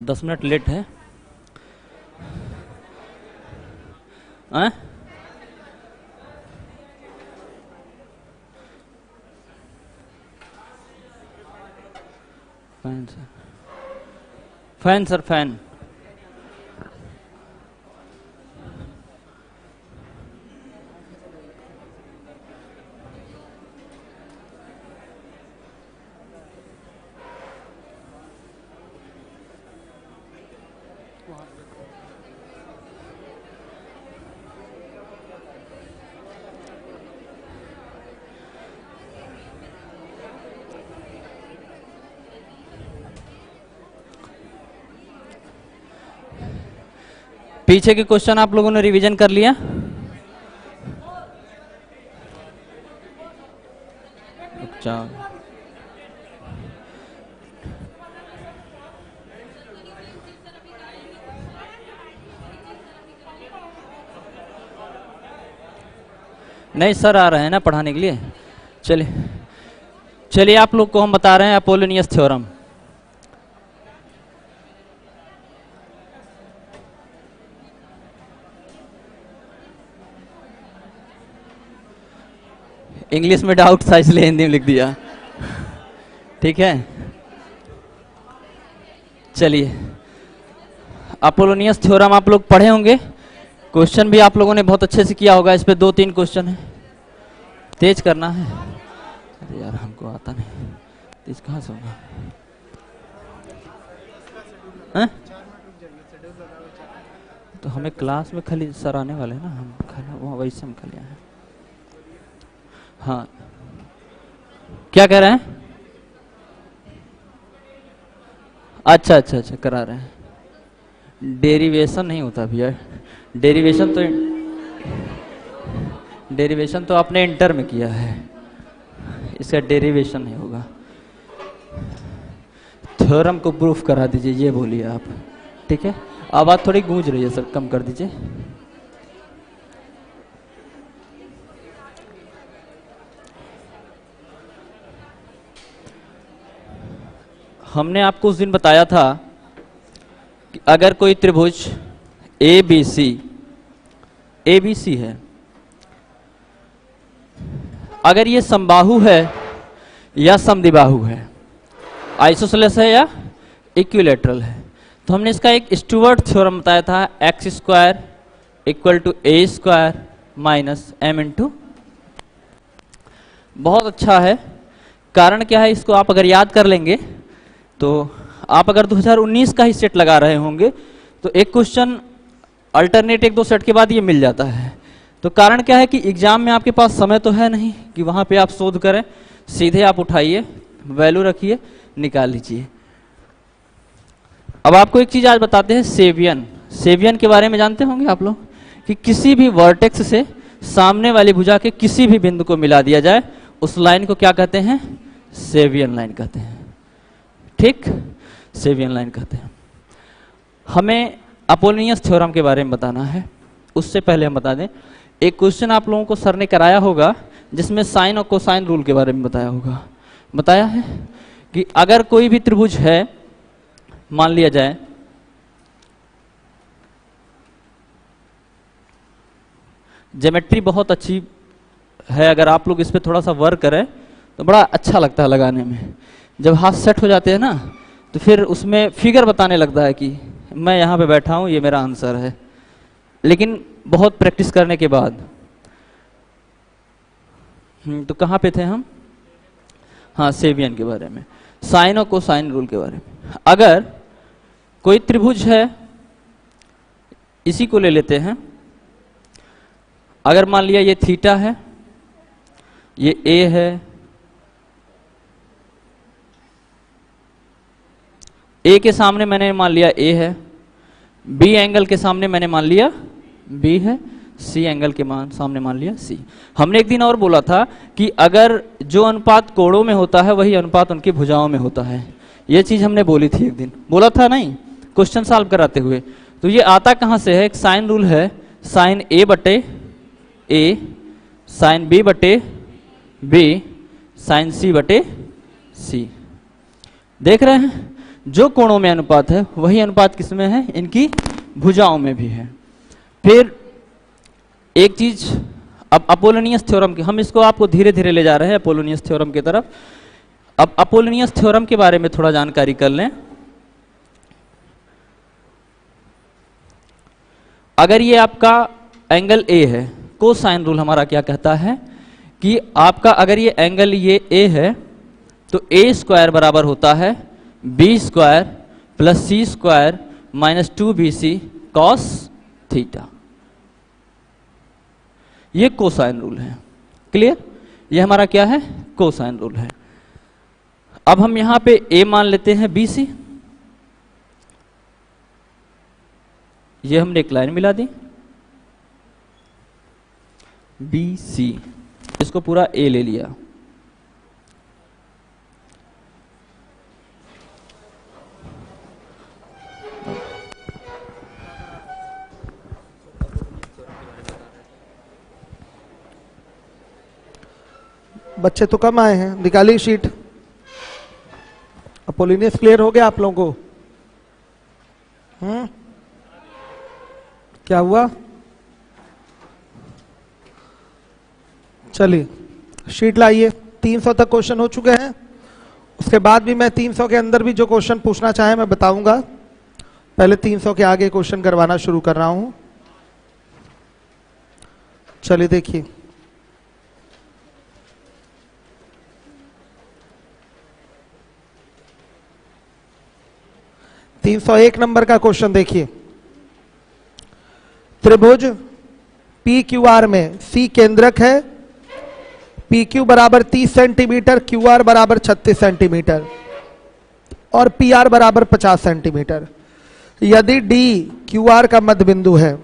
10 minute late है। हैं? Fan sir, fan sir, fan. पीछे के क्वेश्चन आप लोगों ने रिवीजन कर लिया? अच्छा, नहीं सर आ रहे हैं ना पढ़ाने के लिए। चलिए चलिए, आप लोग को हम बता रहे हैं अपोलोनियस थ्योरम। इंग्लिश में डाउट था इसलिए हिंदी में लिख दिया। ठीक है, चलिए। अपोलोनियस थ्योरम आप लोग पढ़े होंगे, क्वेश्चन भी आप लोगों ने बहुत अच्छे से किया होगा। इस पे 2-3 क्वेश्चन है, तेज करना है। अरे यार हमको आता नहीं, तेज कहाँ से होगा? तो हमें क्लास में खाली सर आने वाले हैं ना, हम खाना वहाँ वैसे हम खाली आए। हाँ, क्या कह रहे हैं? अच्छा अच्छा अच्छा, करा रहे हैं। डेरिवेशन नहीं होता भैया, डेरिवेशन तो आपने इंटर में किया है, इसका डेरिवेशन नहीं होगा। थ्योरम को प्रूफ करा दीजिए, ये बोलिए आप। ठीक है, आवाज थोड़ी गूंज रही है सर, कम कर दीजिए। हमने आपको उस दिन बताया था कि अगर कोई त्रिभुज ABC है, अगर ये समबाहु है या समद्विबाहु है, आइसोसेलेस है या इक्विलैटरल है, तो हमने इसका एक स्टुअर्ट थ्योरम बताया था, x² = a² - m/। बहुत अच्छा है। कारण क्या है, इसको आप अगर याद कर लेंगे तो आप अगर 2019 का ही सेट लगा रहे होंगे तो एक क्वेश्चन अल्टरनेट 1-2 सेट के बाद ये मिल जाता है। तो कारण क्या है कि एग्जाम में आपके पास समय तो है नहीं कि वहां पे आप शोध करें, सीधे आप उठाइए, वैल्यू रखिए, निकाल लीजिए। अब आपको एक चीज आज बताते हैं, सेवियन के बारे में जानते होंगे आप लोग कि किसी भी वर्टेक्स से सामने वाली भुजा के किसी भी बिंदु को मिला दिया जाए, उस लाइन को क्या कहते हैं? सेवियन लाइन कहते हैं। ठीक, सेवियन लाइन कहते हैं। हमें अपोलोनियस थ्योरम के बारे में बताना है। उससे पहले हम बता दें, एक क्वेश्चन आप लोगों को सर ने कराया होगा जिसमें साइन और कोसाइन रूल के बारे में बताया होगा। बताया है कि अगर कोई भी त्रिभुज है, मान लिया जाए ज्योमेट्री बहुत अच्छी है, अगर आप लोग इस पे थोड़ा सा वर्क करें तो बड़ा अच्छा लगता है लगाने में। जब हाथ सेट हो जाते हैं ना तो फिर उसमें फिगर बताने लगता है कि मैं यहाँ पे बैठा हूँ, ये मेरा आंसर है। लेकिन बहुत प्रैक्टिस करने के बाद तो कहाँ पे थे हम? हाँ, सेवियन के बारे में, साइन और कोसाइन रूल के बारे में। अगर कोई त्रिभुज है, इसी को ले लेते हैं, अगर मान लिया ये थीटा है, ये ए है, ए के सामने मैंने मान लिया ए है, बी एंगल के सामने मैंने मान लिया बी है, सी एंगल के सामने मान लिया सी। हमने एक दिन और बोला था कि अगर जो अनुपात कोणों में होता है वही अनुपात उनकी भुजाओं में होता है। ये चीज हमने बोली थी एक दिन, बोला था नहीं, क्वेश्चन सॉल्व कराते हुए। तो ये आता कहां से है? एक साइन रूल है, sine A/A, sine B/B, sine C/C। देख रहे हैं, जो कोणों में अनुपात है वही अनुपात किसमें है, इनकी भुजाओं में भी है। फिर एक चीज, अब अपोलोनियस थ्योरम की, हम इसको आपको धीरे धीरे ले जा रहे हैं अपोलोनियस थ्योरम की तरफ। अब अपोलोनियस थ्योरम के बारे में थोड़ा जानकारी कर लें। अगर ये आपका एंगल ए है, कोसाइन रूल हमारा क्या कहता है कि आपका अगर ये एंगल ये ए है तो ए स्क्वायर बराबर होता है B square plus C square minus 2bc cos theta. ये कोसाइन रूल है। क्लियर? ये हमारा क्या है, कोसाइन रूल है। अब हम यहां पे ए मान लेते हैं BC, ये हमने एक लाइन मिला दी BC, इसको पूरा ए ले लिया। बच्चे तो कम आए हैं, निकालिए शीट। अपोलोनियस क्लियर हो गया आप लोगों को? क्या हुआ? चलिए शीट लाइए। 300 तक क्वेश्चन हो चुके हैं। उसके बाद भी मैं 300 के अंदर भी जो क्वेश्चन पूछना चाहे मैं बताऊंगा। पहले 300 के आगे क्वेश्चन करवाना शुरू कर रहा हूं। चलिए देखिए, एक नंबर का क्वेश्चन देखिए। त्रिभुज पी क्यू आर में सी केंद्रक है, पी क्यू बराबर 30 सेंटीमीटर, क्यू आर बराबर 36 सेंटीमीटर और पी आर बराबर 50 सेंटीमीटर। यदि डी क्यू आर का मध्य बिंदु है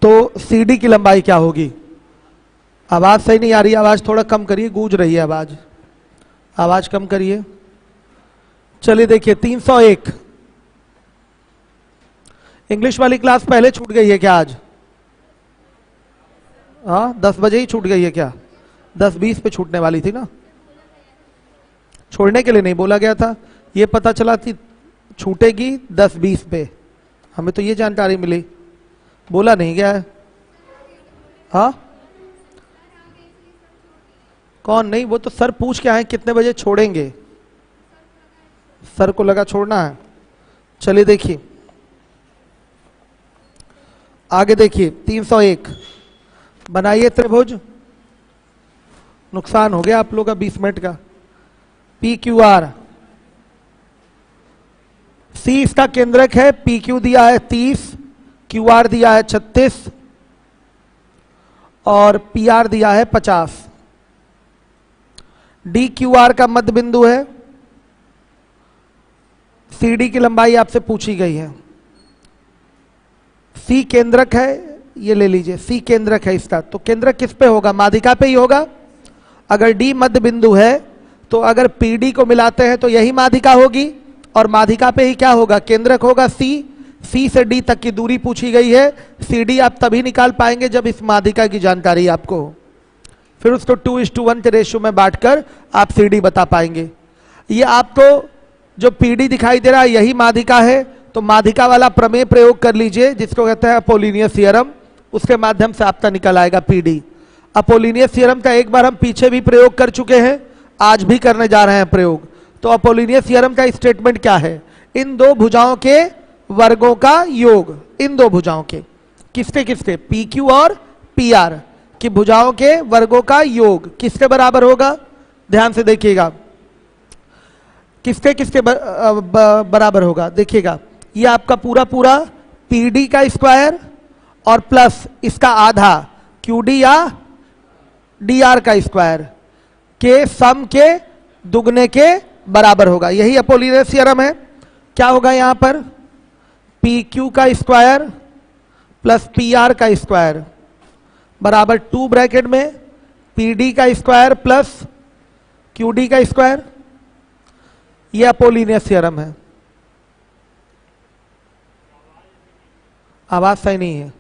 तो सी डी की लंबाई क्या होगी? आवाज सही नहीं आ रही, आवाज थोड़ा कम करिए, गूंज रही है आवाज, आवाज कम करिए। चलिए देखिए 301। इंग्लिश वाली क्लास पहले छूट गई है क्या आज? हाँ 10 बजे ही छूट गई है क्या? 10:20 पे छूटने वाली थी ना। छोड़ने के लिए नहीं बोला गया था, ये पता चला थी छूटेगी 10:20 पे, हमें तो ये जानकारी मिली, बोला नहीं गया है। हाँ कौन नहीं, वो तो सर पूछ के आए कितने बजे छोड़ेंगे, सर को लगा छोड़ना है। चलिए देखिए आगे देखिए 301। बनाइए त्रिभुज, नुकसान हो गया आप लोग का 20 मिनट का। पी क्यू आर, सी इसका केंद्रक है, पी क्यू दिया है 30, क्यू आर दिया है 36 और पी आर दिया है 50। डी क्यू आर का मध्य बिंदु है, सी डी की लंबाई आपसे पूछी गई है। सी केंद्रक है, ये ले लीजिए, सी केंद्रक है इसका, तो केंद्रक किस पे होगा? माध्यिका पे ही होगा। अगर डी मध्य बिंदु है तो अगर पी डी को मिलाते हैं तो यही माध्यिका होगी और माध्यिका पे ही क्या होगा? केंद्रक होगा सी। सी से डी तक की दूरी पूछी गई है। सी डी आप तभी निकाल पाएंगे जब इस माध्यिका की जानकारी आपको हो, फिर उसको 2:1 के रेशियो में बांटकर आप सी डी बता पाएंगे। ये आपको जो पी डी दिखाई दे रहा है यही माध्यिका है, तो माध्यिका वाला प्रमेय प्रयोग कर लीजिए जिसको कहते हैं अपोलोनियस थ्योरम, उसके माध्यम से आपका निकल आएगा पी डी। अपोलोनियस थ्योरम का एक बार हम पीछे भी प्रयोग कर चुके हैं, आज भी करने जा रहे हैं प्रयोग। तो अपोलोनियस थ्योरम का स्टेटमेंट क्या है? इन दो भुजाओं के वर्गों का योग, इन दो भुजाओं के, किसके किसके? पी क्यू और पी आर की भुजाओं के वर्गों का योग किसके बराबर होगा? ध्यान से देखिएगा, किसके किसके बराबर होगा? देखिएगा ये आपका पूरा पूरा पी डी का स्क्वायर और प्लस इसका आधा क्यू डी या डी आर का स्क्वायर के सम के दुगने के बराबर होगा। यही अपोलोनियस थ्योरम है। क्या होगा यहां पर? पी क्यू का स्क्वायर प्लस पी आर का स्क्वायर बराबर 2 ब्रैकेट में पी डी का स्क्वायर प्लस क्यू डी का स्क्वायर। यह अपोलोनियस थ्योरम है। आवाज सही नहीं है,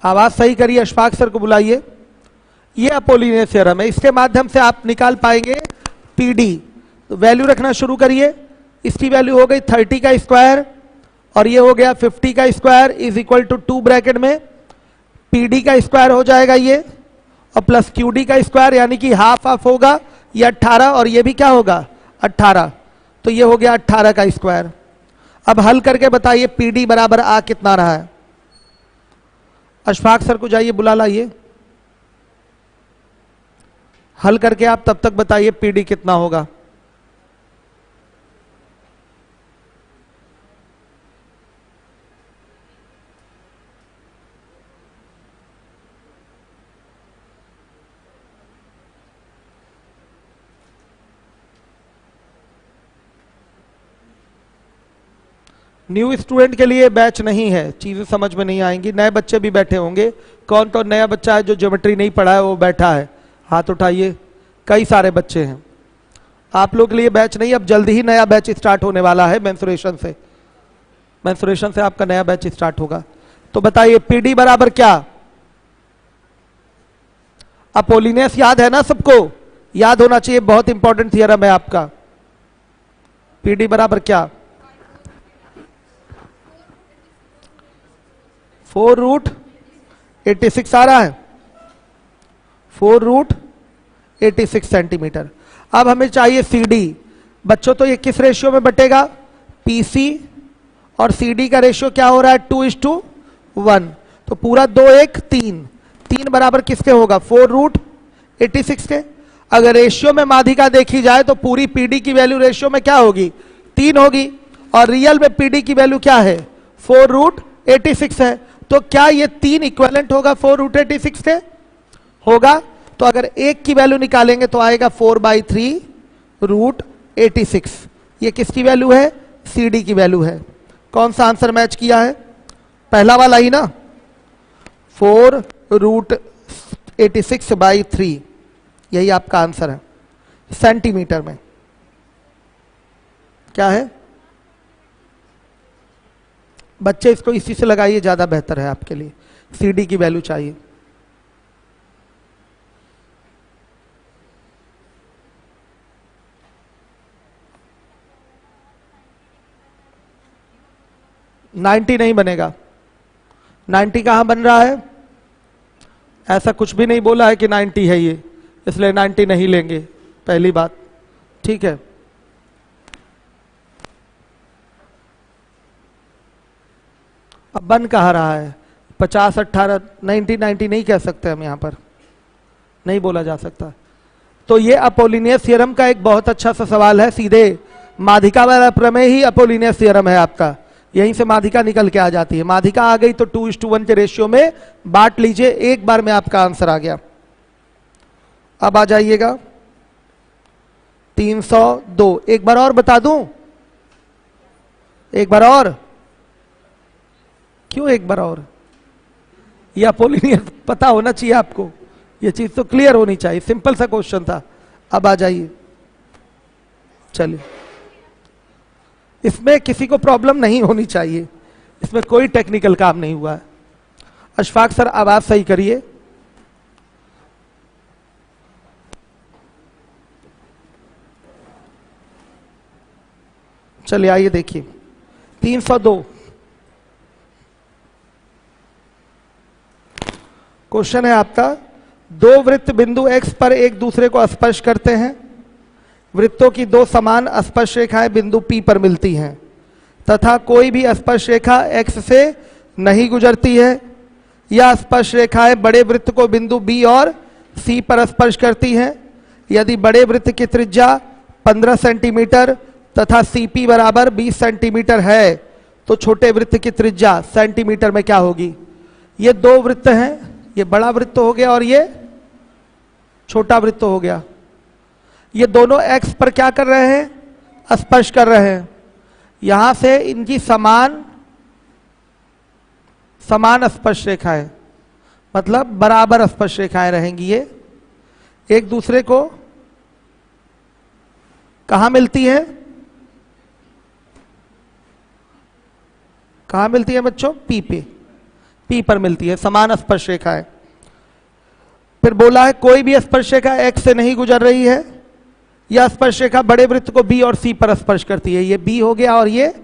आवाज सही करिए, अशफाक सर को बुलाइए। ये अपोलोनियस थ्योरम है, इसके माध्यम से आप निकाल पाएंगे पी डी। तो वैल्यू रखना शुरू करिए। इसकी वैल्यू हो गई 30 का स्क्वायर और ये हो गया 50 का square is equal to 2 bracket में पीडी का स्क्वायर हो जाएगा ये और प्लस क्यूडी का स्क्वायर, यानी कि हाफ हाफ होगा, ये 18 और ये भी क्या होगा 18, तो ये हो गया 18 का स्क्वायर। अब हल करके बताइए पीडी बराबर आ कितना रहा है। अशफाक सर को जाइए बुला लाइए, हल करके आप तब तक बताइए पीडी कितना होगा। न्यू स्टूडेंट के लिए बैच नहीं है, चीजें समझ में नहीं आएंगी। नए बच्चे भी बैठे होंगे, कौन कौन नया बच्चा है जो ज्योमेट्री नहीं पढ़ा है वो बैठा है, हाथ उठाइए। कई सारे बच्चे हैं, आप लोग के लिए बैच नहीं, अब जल्दी ही नया बैच स्टार्ट होने वाला है मेंसुरेशन से। मेंसुरेशन से आपका नया बैच स्टार्ट होगा। तो बताइए पीडी बराबर क्या, अपोलिनियस याद है ना सबको, याद होना चाहिए, बहुत इंपॉर्टेंट थियरम है आपका। पीडी बराबर क्या, 4√86 आ रहा है, 4√86 सेंटीमीटर। अब हमें चाहिए सीडी। बच्चों तो ये किस रेशियो में बटेगा, पीसी और सीडी का रेशियो क्या हो रहा है 2:1, तो पूरा 2 1 3, 3 बराबर किसके होगा 4√86 के। अगर रेशियो में माध्यिका देखी जाए तो पूरी पीडी की वैल्यू रेशियो में क्या होगी 3 होगी और रियल में पीडी की वैल्यू क्या है 4√86 है। तो क्या ये 3 इक्विवेलेंट होगा 4√86 के, होगा। तो अगर एक की वैल्यू निकालेंगे तो आएगा 4/3√86। ये किसकी वैल्यू है, सीडी की वैल्यू है। कौन सा आंसर मैच किया है, पहला वाला ही ना, 4√86/3, यही आपका आंसर है। सेंटीमीटर में क्या है, बच्चे इसको इसी से लगाइए, ज्यादा बेहतर है आपके लिए। सीडी की वैल्यू चाहिए। नाइन्टी नहीं बनेगा, 90 कहां बन रहा है, ऐसा कुछ भी नहीं बोला है कि 90 है ये, इसलिए 90 नहीं लेंगे, पहली बात, ठीक है। अब बन कहाँ रहा है 50 18 90 90 नहीं कह सकते हम, यहां पर नहीं बोला जा सकता। तो ये अपोलिनियस थ्योरम का एक बहुत अच्छा सा सवाल है, सीधे माध्यिका वाला प्रमेय ही अपोलिनियस थ्योरम है आपका, यहीं से माध्यिका निकल के आ जाती है। माध्यिका आ गई तो 2:1 के रेशियो में बांट लीजिए, एक बार में आपका आंसर आ गया। अब आ जाइएगा 302, एक बार और बता दूं, एक बार और, क्यों एक बार और, यह अपोलिनियस पता होना चाहिए आपको, यह चीज तो क्लियर होनी चाहिए, सिंपल सा क्वेश्चन था। अब आ जाइए, चलिए, इसमें किसी को प्रॉब्लम नहीं होनी चाहिए, इसमें कोई टेक्निकल काम नहीं हुआ है। अशफाक सर आवाज सही करिए। चलिए आइए देखिए 302 क्वेश्चन है आपका। दो वृत्त बिंदु x पर एक दूसरे को स्पर्श करते हैं। वृत्तों की दो समान स्पर्श रेखाएं बिंदु P पर मिलती हैं तथा कोई भी स्पर्श रेखा x से नहीं गुजरती है। यह स्पर्श रेखाएं बड़े वृत्त को बिंदु B और C पर स्पर्श करती हैं। यदि बड़े वृत्त की त्रिज्या 15 सेंटीमीटर तथा CP बराबर 20 सेंटीमीटर है तो छोटे वृत्त की त्रिज्या सेंटीमीटर में क्या होगी। ये दो वृत्त हैं, ये बड़ा वृत्त हो गया और ये छोटा वृत्त हो गया। ये दोनों x पर क्या कर रहे हैं, स्पर्श कर रहे हैं। यहां से इनकी समान स्पर्श रेखाएं, मतलब बराबर स्पर्श रेखाएं रहेंगी। ये एक दूसरे को कहां मिलती है, कहां मिलती है बच्चों, P पे, P पर मिलती है समान स्पर्श रेखाएं। फिर बोला है कोई भी स्पर्श रेखा x से नहीं गुजर रही है। यह स्पर्श रेखा बड़े वृत्त को बी और सी पर स्पर्श करती है। ये बी हो गया और ये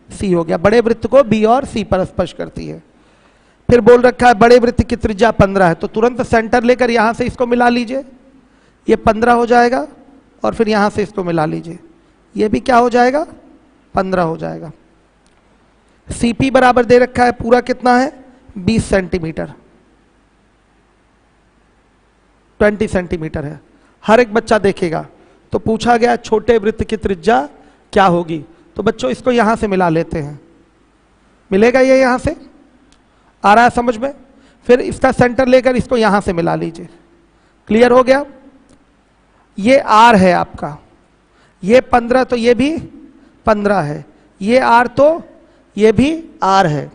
सी हो गया, बड़े वृत्त को बी और सी पर स्पर्श करती है। फिर बोल रखा है बड़े वृत्त की त्रिज्या 15 है, तो तुरंत सेंटर लेकर यहां से इसको मिला लीजिए, ये 15 हो जाएगा, और फिर यहां से इसको मिला लीजिए, ये भी क्या हो जाएगा, 15 हो जाएगा। सीपी बराबर दे रखा है, पूरा कितना है, 20 सेंटीमीटर, 20 सेंटीमीटर है। हर एक बच्चा देखेगा, तो पूछा गया छोटे वृत्त की त्रिज्या क्या होगी, तो बच्चों इसको यहां से मिला लेते हैं, मिलेगा ये यहां से, आ रहा है समझ में। फिर इसका सेंटर लेकर इसको यहां से मिला लीजिए, क्लियर हो गया। ये आर है आपका, ये 15 तो ये भी 15 है, ये आर तो ये भी आर है।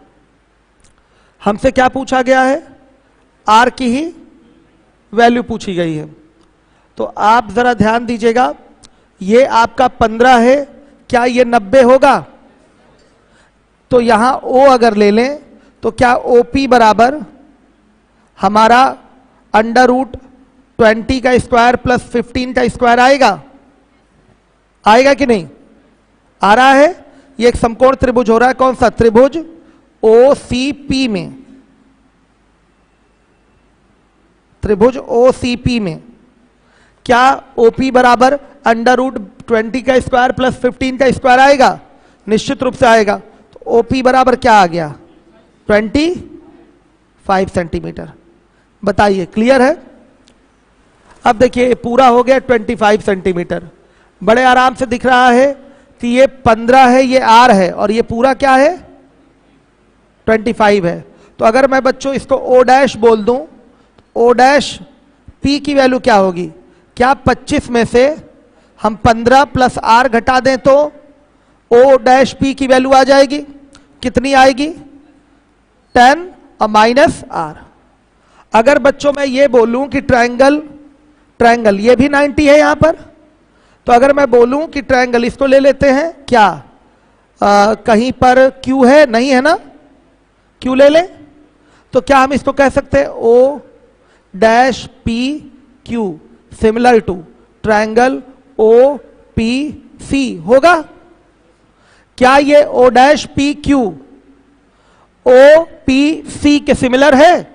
हमसे क्या पूछा गया है, आर की ही वैल्यू पूछी गई है। तो आप जरा ध्यान दीजिएगा, ये आपका 15 है, क्या ये 90 होगा, तो यहां O अगर ले लें तो क्या OP बराबर हमारा √20 का स्क्वायर प्लस 15 का स्क्वायर आएगा, आएगा कि नहीं, आ रहा है। ये एक समकोण त्रिभुज हो रहा है, कौन सा त्रिभुज, OCP में, त्रिभुज OCP में क्या OP बराबर √20 का स्क्वायर प्लस 15 का स्क्वायर आएगा, निश्चित रूप से आएगा। तो OP बराबर क्या आ गया, 25 सेंटीमीटर। बताइए क्लियर है। अब देखिए पूरा हो गया 25 सेंटीमीटर, बड़े आराम से दिख रहा है कि ये 15 है, ये R है, और ये पूरा क्या है 25 है। तो अगर मैं बच्चों इसको O' बोल दूं, O' P की वैल्यू क्या होगी, क्या 25 में से हम 15 प्लस R घटा दें तो O' की वैल्यू आ जाएगी, कितनी आएगी 10 और माइनस R। अगर बच्चों मैं ये बोलूं कि ट्रायंगल ये भी 90 है यहां पर, तो अगर मैं बोलूं कि ट्रायंगल, इसको ले लेते हैं क्या, कहीं पर Q है, नहीं है ना, Q ले लें, तो क्या हम इसको कह सकते हैं O''PQ similar to triangle OPC होगा। क्या ये O''PQ OPC के सिमिलर है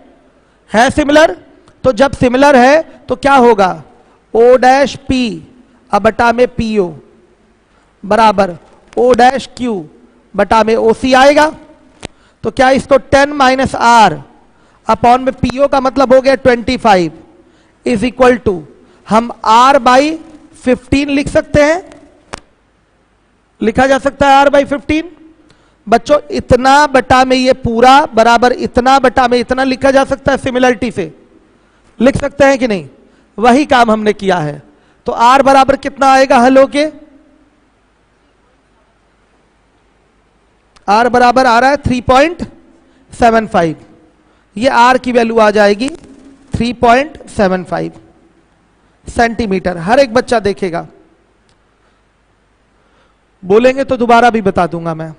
सिमिलर। तो जब सिमिलर है तो क्या होगा, O'' अब बटा में PO बराबर O'' बटा में OC आएगा। तो क्या इसको 10 माइनस R अपॉन में PO का मतलब हो गया 25 इज इक्वल टू, हम R/15 लिख सकते हैं, लिखा जा सकता है R/15। बच्चों इतना बटा में ये पूरा बराबर इतना बटा में इतना लिखा जा सकता है, सिमिलरिटी से लिख सकते हैं कि नहीं, वही काम हमने किया है। तो R बराबर कितना आएगा हल होके, R बराबर आ रहा है 3.75, ये R की वैल्यू आ जाएगी 3.75 सेंटीमीटर। हर एक बच्चा देखेगा, बोलेंगे तो दोबारा भी बता दूंगा मैं।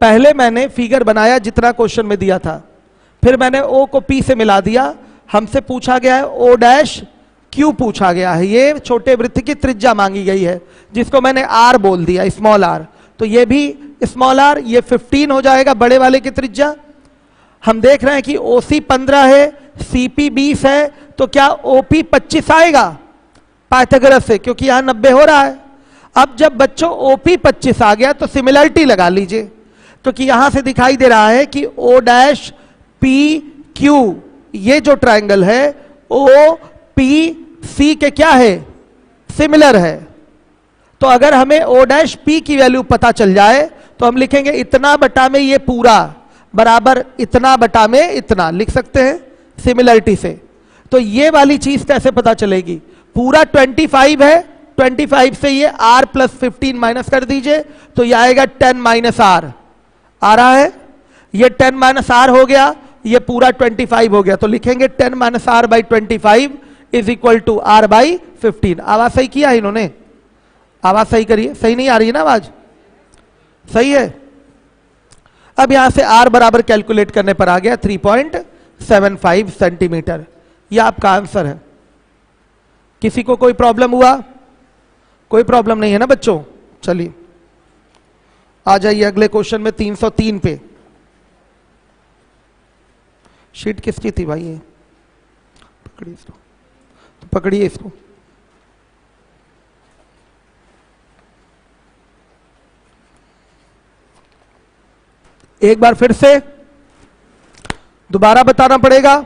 पहले मैंने फिगर बनाया जितना क्वेश्चन में दिया था, फिर मैंने O को P से मिला दिया। हमसे पूछा गया है O''Q पूछा गया है, ये छोटे वृत्त की त्रिज्या मांगी गई है, जिसको मैंने R बोल दिया, स्मॉल r। तो ये भी स्मॉल r, ये 15 हो जाएगा बड़े वाले की त्रिज्या। हम देख रहे हैं कि OC 15 है, CP 20 है, तो क्या OP 25 आएगा पाइथागोरस से, क्योंकि यहां 90 हो रहा है। अब जब बच्चों OP 25 आ गया तो सिमिलरिटी लगा लीजिए, क्योंकि यहां से दिखाई दे रहा है कि O''PQ ये जो ट्रायंगल है OPC के क्या है, सिमिलर है। तो अगर हमें O''P की वैल्यू पता चल जाए तो हम लिखेंगे इतना बटा में ये पूरा बराबर इतना बटा में इतना, लिख सकते हैं सिमिलरिटी से। तो ये वाली चीज कैसे पता चलेगी, पूरा 25 है, 25 से ये R प्लस 15 माइनस कर दीजिए, तो ये आएगा 10 माइनस R, आ रहा है, ये 10 माइनस R हो गया, ये पूरा 25 हो गया। तो लिखेंगे 10 minus R/25 is equal to R/15। आवाज सही किया है इन्होंने, आवाज सही करिए, सही नहीं आ रही है ना आवाज, सही है। अब यहां से R बराबर कैलकुलेट करने पर आ गया 0.75 सेंटीमीटर। यह आपका आंसर है। किसी को कोई प्रॉब्लम हुआ? कोई प्रॉब्लम नहीं है ना बच्चों? चलिए आ जाइए अगले क्वेश्चन में 303 पे। शीट किसकी थी भाई? ये पकड़िए इसको, तो पकड़िए इसको। एक बार फिर से दोबारा बताना पड़ेगा।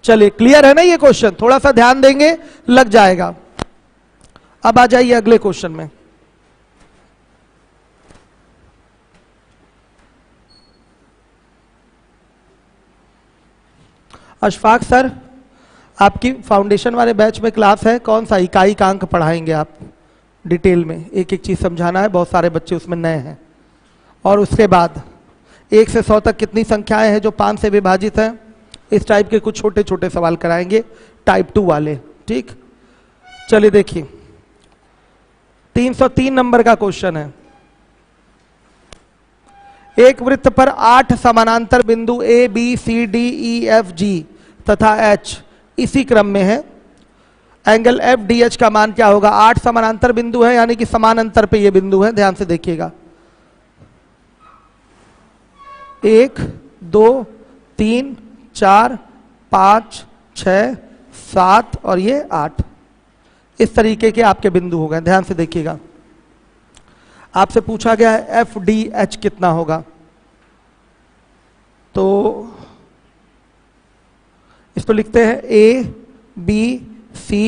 चलिए क्लियर है ना ये क्वेश्चन? थोड़ा सा ध्यान देंगे लग जाएगा। अब आ जाइए अगले क्वेश्चन में। अशफाक सर, आपकी फाउंडेशन वाले बैच में क्लास है, कौन सा इकाई का अंक पढ़ाएंगे आप? डिटेल में एक एक चीज समझाना है, बहुत सारे बच्चे उसमें नए हैं। और उसके बाद 1 से 100 तक कितनी संख्याएं हैं जो 5 से विभाजित हैं? इस टाइप के कुछ छोटे छोटे सवाल कराएंगे, टाइप 2 वाले। ठीक, चलिए देखिए 303 नंबर का क्वेश्चन है। एक वृत्त पर 8 समानांतर बिंदु A B C D E F G तथा एच इसी क्रम में है। एंगल एफ डी एच का मान क्या होगा? 8 समानांतर बिंदु है, यानी कि समान अंतर पे ये बिंदु है। ध्यान से देखिएगा, 1 2 3 4 5 6 7 और ये 8, इस तरीके के आपके बिंदु हो गए। ध्यान से देखिएगा, आपसे पूछा गया है एफ डी एच कितना होगा। तो इसको लिखते हैं A B C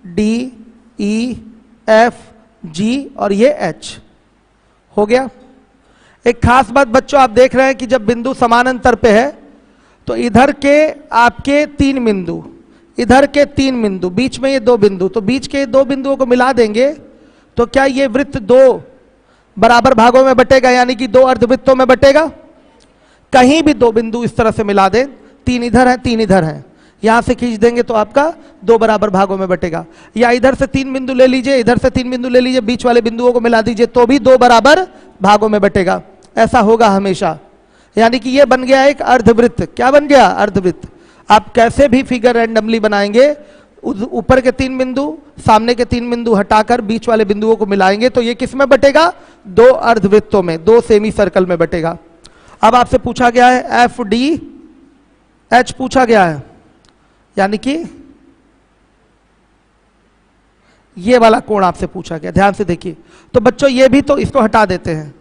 D E F G और ये एच हो गया। एक खास बात बच्चों, आप देख रहे हैं कि जब बिंदु समान अंतर पे है तो इधर के आपके 3 बिंदु, इधर के 3 बिंदु, बीच में ये 2 बिंदु, तो बीच के 2 बिंदुओं को मिला देंगे तो क्या ये वृत्त 2 बराबर भागों में बटेगा, यानी कि 2 अर्धवृत्तों में बटेगा? कहीं भी 2 बिंदु इस तरह से मिला दें, 3 इधर हैं 3 इधर हैं, यहां से खींच देंगे तो आपका 2 बराबर भागों में बटेगा। या इधर से 3 बिंदु ले लीजिए, इधर से 3 बिंदु ले लीजिए, बीच वाले बिंदुओं को मिला दीजिए तो भी 2 बराबर भागों में बटेगा। ऐसा होगा हमेशा, यानी कि ये बन गया एक अर्धवृत्त। क्या बन गया? अर्धवृत्त। आप कैसे भी फिगर रैंडमली बनाएंगे, ऊपर के 3 बिंदु, सामने के 3 बिंदु हटाकर बीच वाले बिंदुओं को मिलाएंगे तो ये किस में बटेगा? 2 अर्धवृत्तों में, 2 सेमी सर्कल में बटेगा। अब आपसे पूछा गया है एफ डी एच पूछा गया है, यानी कि ये वाला कोण आपसे पूछा गया। ध्यान से देखिए, तो बच्चों ये भी तो, इसको हटा देते हैं,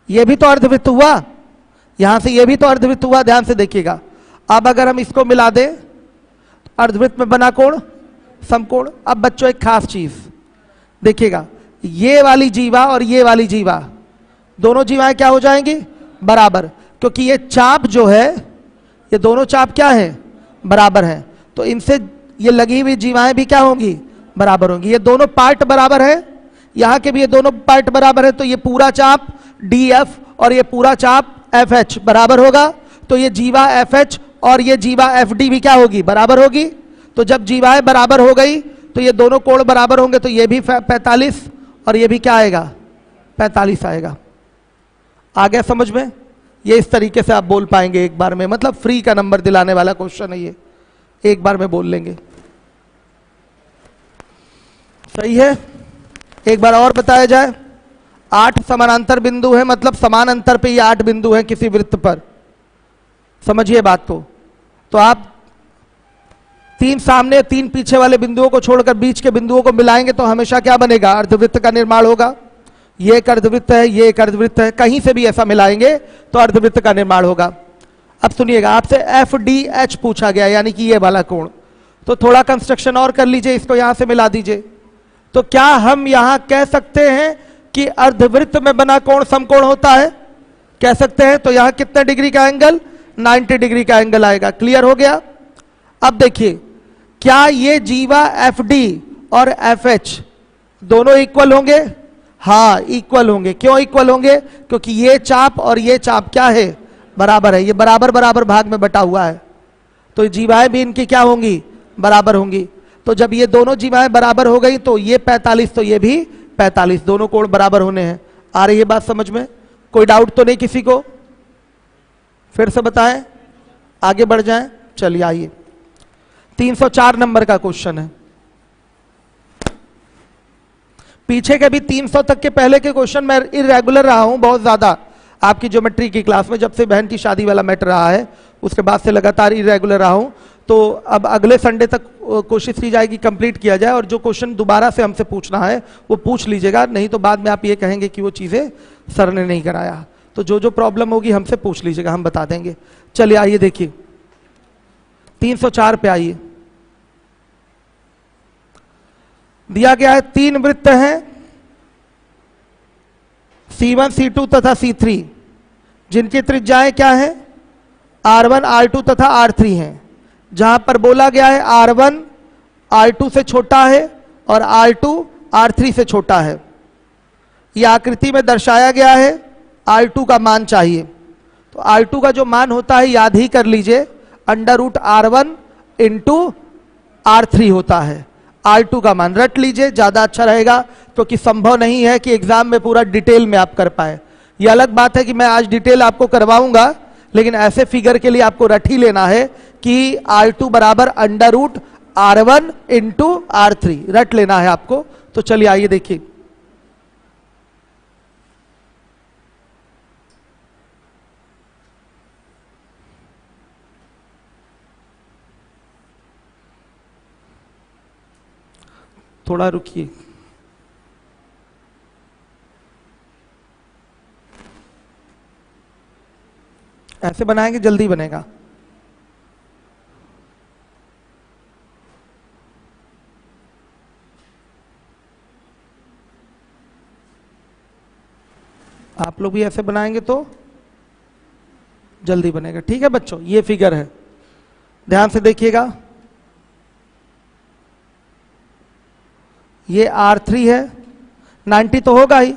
ये भी तो अर्धवृत्त हुआ, यहां से ये भी तो अर्धवृत्त हुआ। ध्यान से देखिएगा, अब अगर हम इसको मिला दें, अर्धवृत्त में बना कोण समकोण। अब बच्चों एक खास चीज देखिएगा, ये वाली जीवा और ये वाली जीवा, दोनों जीवाएं क्या हो जाएंगी? बराबर, क्योंकि ये चाप जो है, ये दोनों चाप क्या है? बराबर है। तो इनसे ये लगी हुई जीवाएं भी क्या होंगी? बराबर होंगी। ये दोनों पार्ट बराबर है, यहां के भी ये दोनों पार्ट बराबर है, तो ये पूरा चाप डी एफ और ये पूरा चाप एफ एच बराबर होगा। तो ये जीवा एफ एच और ये जीवा एफ डी भी क्या होगी? बराबर होगी। तो जब जीवाएं बराबर हो गई तो ये दोनों कोण बराबर होंगे, तो ये भी 45 और ये भी क्या आएगा? 45 आएगा। आ गया समझ में? ये इस तरीके से आप बोल पाएंगे एक बार में, मतलब फ्री का नंबर दिलाने वाला क्वेश्चन है ये, एक बार में बोल लेंगे। सही है? एक बार और बताया जाए, 8 समानांतर बिंदु है, मतलब समान अंतर पे ये 8 बिंदु हैं किसी वृत्त पर। समझिए बात को। तो आप 3 सामने 3 पीछे वाले बिंदुओं को छोड़कर बीच के बिंदुओं को मिलाएंगे तो हमेशा क्या बनेगा? अर्धवृत्त का निर्माण होगा। ये एक अर्धवृत्त है, ये एक अर्धवृत्त है, कहीं से भी ऐसा मिलाएंगे तो अर्धवृत्त का निर्माण होगा। अब सुनिएगा, आपसे एफ डी एच पूछा गया, यानी कि ये वाला कोण। तो थोड़ा कंस्ट्रक्शन और कर लीजिए, इसको यहां से मिला दीजिए। तो क्या हम यहां कह सकते हैं कि अर्धवृत्त में बना कोण समकोण होता है? कह सकते हैं। तो यहां कितने डिग्री का एंगल? 90 डिग्री का एंगल आएगा। क्लियर हो गया? अब देखिए, क्या ये जीवा एफ डी और एफ एच दोनों इक्वल होंगे? हाँ, इक्वल होंगे। क्यों इक्वल होंगे? क्योंकि ये चाप और ये चाप क्या है? बराबर है। ये बराबर बराबर भाग में बटा हुआ है, तो जीवाएं भी इनकी क्या होंगी? बराबर होंगी। तो जब ये दोनों जीवाएं बराबर हो गई तो ये 45 तो ये भी 45, दोनों कोण बराबर होने हैं। आ रही है बात समझ में? कोई डाउट तो नहीं किसी को? फिर से बताएं, आगे बढ़ जाएं। चलिए आइए, 304 नंबर का क्वेश्चन है। पीछे के भी 300 तक के पहले के क्वेश्चन मैं इरेगुलर रहा हूं बहुत ज्यादा आपकी ज्योमेट्री की क्लास में, जब से बहन की शादी वाला मैटर रहा है उसके बाद से लगातार इरेगुलर रहा हूं। तो अब अगले संडे तक कोशिश की जाएगी कंप्लीट किया जाए, और जो क्वेश्चन दोबारा से हमसे पूछना है वो पूछ लीजिएगा, नहीं तो बाद में आप ये कहेंगे कि वो चीजें सर ने नहीं कराया। तो जो जो प्रॉब्लम होगी हमसे पूछ लीजिएगा, हम बता देंगे। चलिए आइए देखिए 304 पे आइए। दिया गया है 3 वृत्त हैं C1, C2 तथा C3, जिनकी त्रिज्याएं क्या है, R1, R2 तथा R3 हैं। जहां पर बोला गया है R1 R2 से छोटा है और R2 R3 से छोटा है। यह आकृति में दर्शाया गया है, R2 का मान चाहिए। तो R2 का जो मान होता है याद ही कर लीजिए, √R1 इंटू R3 होता है। R2 का मान रट लीजिए, ज्यादा अच्छा रहेगा, क्योंकि संभव नहीं है कि एग्जाम में पूरा डिटेल में आप कर पाए। ये अलग बात है कि मैं आज डिटेल आपको करवाऊंगा, लेकिन ऐसे फिगर के लिए आपको रट ही लेना है कि R2 बराबर √R1 इंटू R3 रट लेना है आपको। तो चलिए आइए देखिए, थोड़ा रुकिए। ऐसे बनाएंगे जल्दी बनेगा। आप लोग भी ऐसे बनाएंगे तो जल्दी बनेगा। ठीक है बच्चों, ये फिगर है, ध्यान से देखिएगा। ये R3 है, 90 तो होगा ही।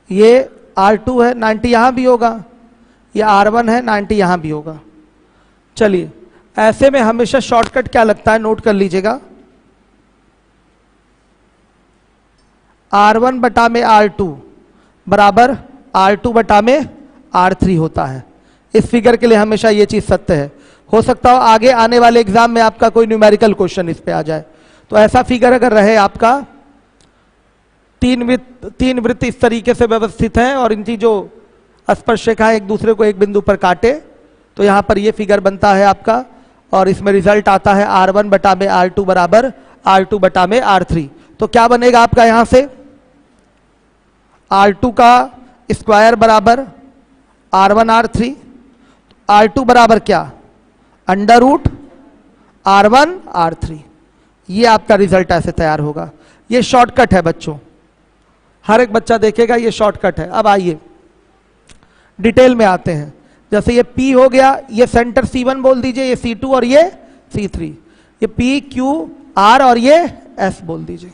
ये R2 है, 90 यहां भी होगा। ये R1 है, 90 यहां भी होगा। चलिए, ऐसे में हमेशा शॉर्टकट क्या लगता है, नोट कर लीजिएगा। R1 बटा में R2 बराबर R2 बटा में R3 होता है। इस फिगर के लिए हमेशा ये चीज सत्य है। हो सकता हो आगे आने वाले एग्जाम में आपका कोई न्यूमेरिकल क्वेश्चन इस पे आ जाए। तो ऐसा फिगर अगर रहे आपका, 3 वृत्त इस तरीके से व्यवस्थित हैं और इनकी जो स्पर्श रेखाएं एक दूसरे को एक बिंदु पर काटे, तो यहां पर ये फिगर बनता है आपका, और इसमें रिजल्ट आता है R1 बटा में R2 बराबर R2 बटा में R3। तो क्या बनेगा आपका यहां से, R2 का स्क्वायर बराबर R1 R3, R2 बराबर क्या, √R1 R3। ये आपका रिजल्ट ऐसे तैयार होगा। ये शॉर्टकट है बच्चों, हर एक बच्चा देखेगा ये शॉर्टकट है। अब आइए डिटेल में आते हैं। जैसे ये P हो गया, ये सेंटर C1 बोल दीजिए, ये C2 और ये C3, ये P Q R और ये S बोल दीजिए।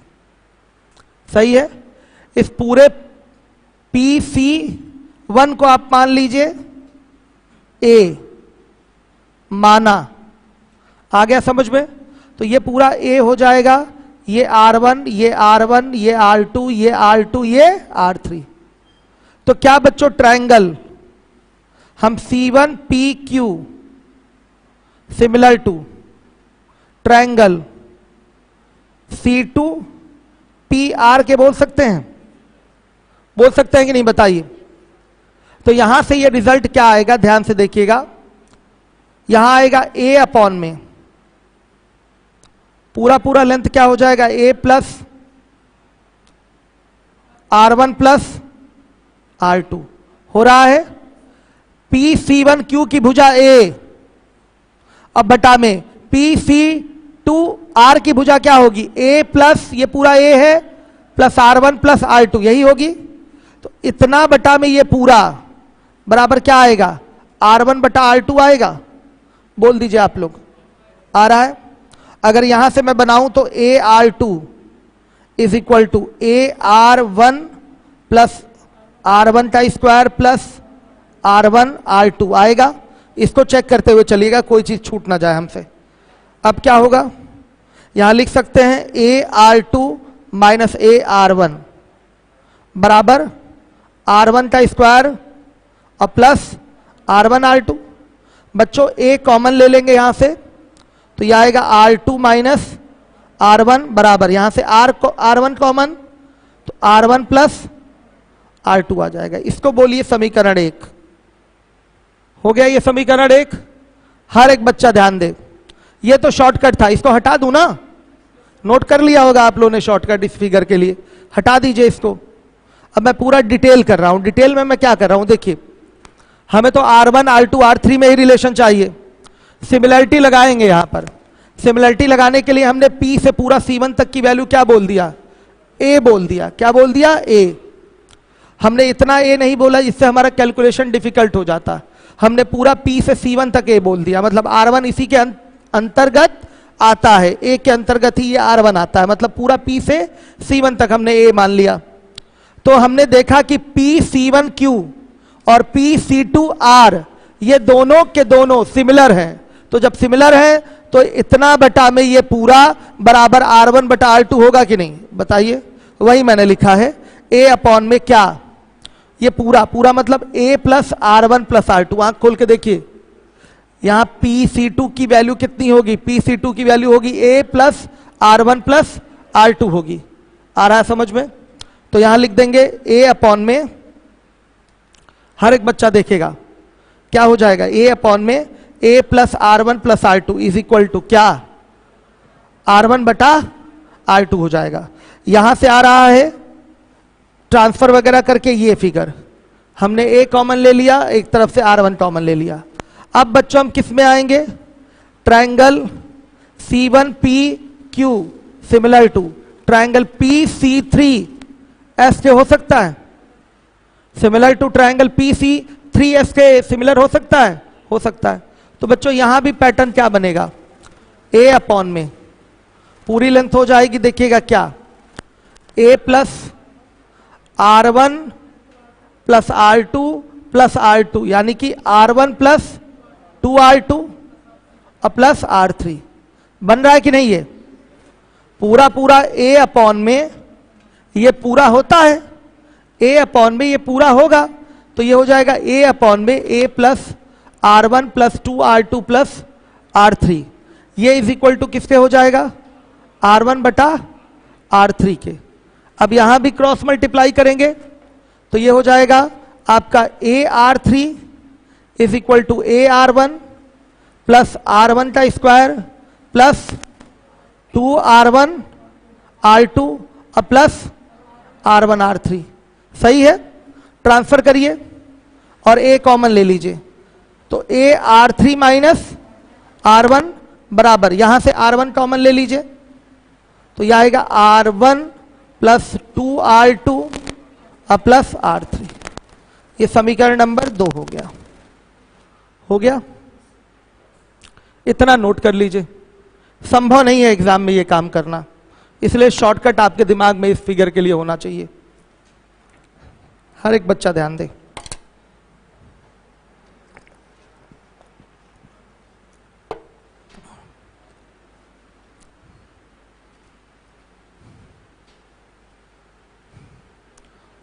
सही है। इस पूरे PC1 को आप मान लीजिए A, माना। आ गया समझ में। तो ये पूरा A हो जाएगा, ये R1, ये R1, ये R2, ये R2, ये R3। तो क्या बच्चों, ट्रायंगल हम C1 PQ similar to triangle C2 PR के बोल सकते हैं, बोल सकते हैं कि नहीं, बताइए। तो यहां से ये रिजल्ट क्या आएगा, ध्यान से देखिएगा। यहां आएगा A अपॉन में पूरा लेंथ क्या हो जाएगा, A plus R1 plus R2 हो रहा है। PC1Q की भुजा A, अब बटा में PC2R की भुजा क्या होगी, A प्लस ये पूरा A है प्लस R1 प्लस R2, यही होगी। तो इतना बटा में ये पूरा बराबर क्या आएगा, R1 बटा R2 आएगा। बोल दीजिए आप लोग, आ रहा है। अगर यहां से मैं बनाऊं तो AR2 is equal to AR1 plus R1 का स्क्वायर प्लस R1 R2 आएगा। इसको चेक करते हुए चलिएगा, कोई चीज छूट ना जाए हमसे। अब क्या होगा, यहां लिख सकते हैं AR2 माइनस AR1 बराबर R1 का स्क्वायर और प्लस R1 R2, बच्चों A कॉमन ले लेंगे यहां से, तो यह आएगा R2 माइनस R1 बराबर, यहां से R1 कॉमन, तो R1 प्लस R2 आ जाएगा। इसको बोलिए समीकरण 1। हो गया ये समीकरण 1। हर एक बच्चा ध्यान दे, ये तो शॉर्टकट था, इसको हटा दूं ना, नोट कर लिया होगा आप लोगों ने शॉर्टकट इस फिगर के लिए, हटा दीजिए इसको। अब मैं पूरा डिटेल कर रहा हूं। डिटेल में मैं क्या कर रहा हूं, देखिए हमें तो R1 R2 R3 में ही रिलेशन चाहिए, सिमिलरिटी लगाएंगे यहां पर। सिमिलरिटी लगाने के लिए हमने P से पूरा C1 तक की वैल्यू क्या बोल दिया, A बोल दिया। क्या बोल दिया, A। हमने इतना A नहीं बोला जिससे हमारा कैलकुलेशन डिफिकल्ट हो जाता, हमने पूरा P से C1 तक A बोल दिया, मतलब R1 इसी के अंतर्गत आता है, A के अंतर्गत ही ये R1 आता है, मतलब पूरा P से C1 तक हमने A मान लिया। तो हमने देखा कि PC1Q और PC2R ये दोनों के दोनों सिमिलर हैं, तो जब सिमिलर हैं तो इतना बटा में ये पूरा बराबर R1 बटा R2 होगा कि नहीं, बताइए। वही मैंने लिखा है A अपॉन में क्या, ये पूरा पूरा मतलब A plus R1 plus R2। आंख खोल के देखिए, यहां PC2 की वैल्यू कितनी होगी, PC2 की वैल्यू होगी A plus R1 plus R2 होगी। आ रहा है समझ में, तो यहां लिख देंगे A अपॉन में, हर एक बच्चा देखेगा क्या हो जाएगा, A अपॉन में A plus R1 plus R2 is equal to क्या, R1 बटा R2 हो जाएगा। यहां से आ रहा है ट्रांसफर वगैरह करके ये फिगर, हमने A कॉमन ले लिया, एक तरफ से R1 कॉमन ले लिया। अब बच्चों हम किस में आएंगे, triangle C1PQ similar to triangle PC3S के हो सकता है, सिमिलर टू ट्रायंगल PC3S के सिमिलर हो सकता है, हो सकता है। तो बच्चों यहां भी पैटर्न क्या बनेगा, A अपॉन में पूरी लेंथ हो जाएगी, देखिएगा क्या, A plus R1 plus R2 plus R2, यानी कि R1 प्लस 2R2 और प्लस R3 बन रहा है कि नहीं, ये पूरा पूरा A अपॉन में ये पूरा होता है, A अपॉन में ये पूरा होगा, तो ये हो जाएगा A अपॉन में A plus R1 plus 2R2 plus R3, ये इज इक्वल टू किसके हो जाएगा, R1 बटा R3 के। अब यहां भी क्रॉस मल्टीप्लाई करेंगे तो ये हो जाएगा आपका AR3 is equal to AR1 plus R1 का स्क्वायर प्लस 2R1 R2 और प्लस R1 R3। सही है, ट्रांसफर करिए और A कॉमन ले लीजिए, तो AR3 माइनस R1 बराबर, यहां से R1 कॉमन ले लीजिए, तो यह आएगा R1 प्लस 2R2 और प्लस R3। ये समीकरण नंबर 2 हो गया, हो गया। इतना नोट कर लीजिए, संभव नहीं है एग्जाम में ये काम करना, इसलिए शॉर्टकट आपके दिमाग में इस फिगर के लिए होना चाहिए। हर एक बच्चा ध्यान दे।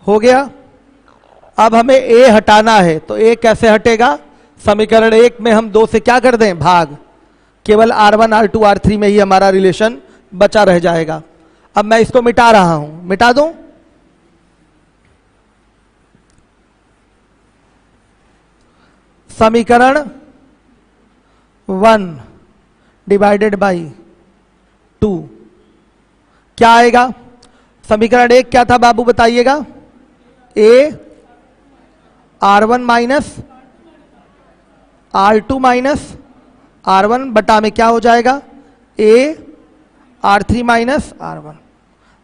हो गया। अब हमें A हटाना है, तो A कैसे हटेगा, समीकरण 1 में हम 2 से क्या कर दें, भाग, केवल R1 R2 R3 में ही हमारा रिलेशन बचा रह जाएगा। अब मैं इसको मिटा रहा हूं, मिटा दूं, समीकरण 1 डिवाइडेड बाई 2 क्या आएगा, समीकरण 1 क्या था बाबू बताइएगा, A R1 minus R2 minus R1 बटा में क्या हो जाएगा, A R3 माइनस R1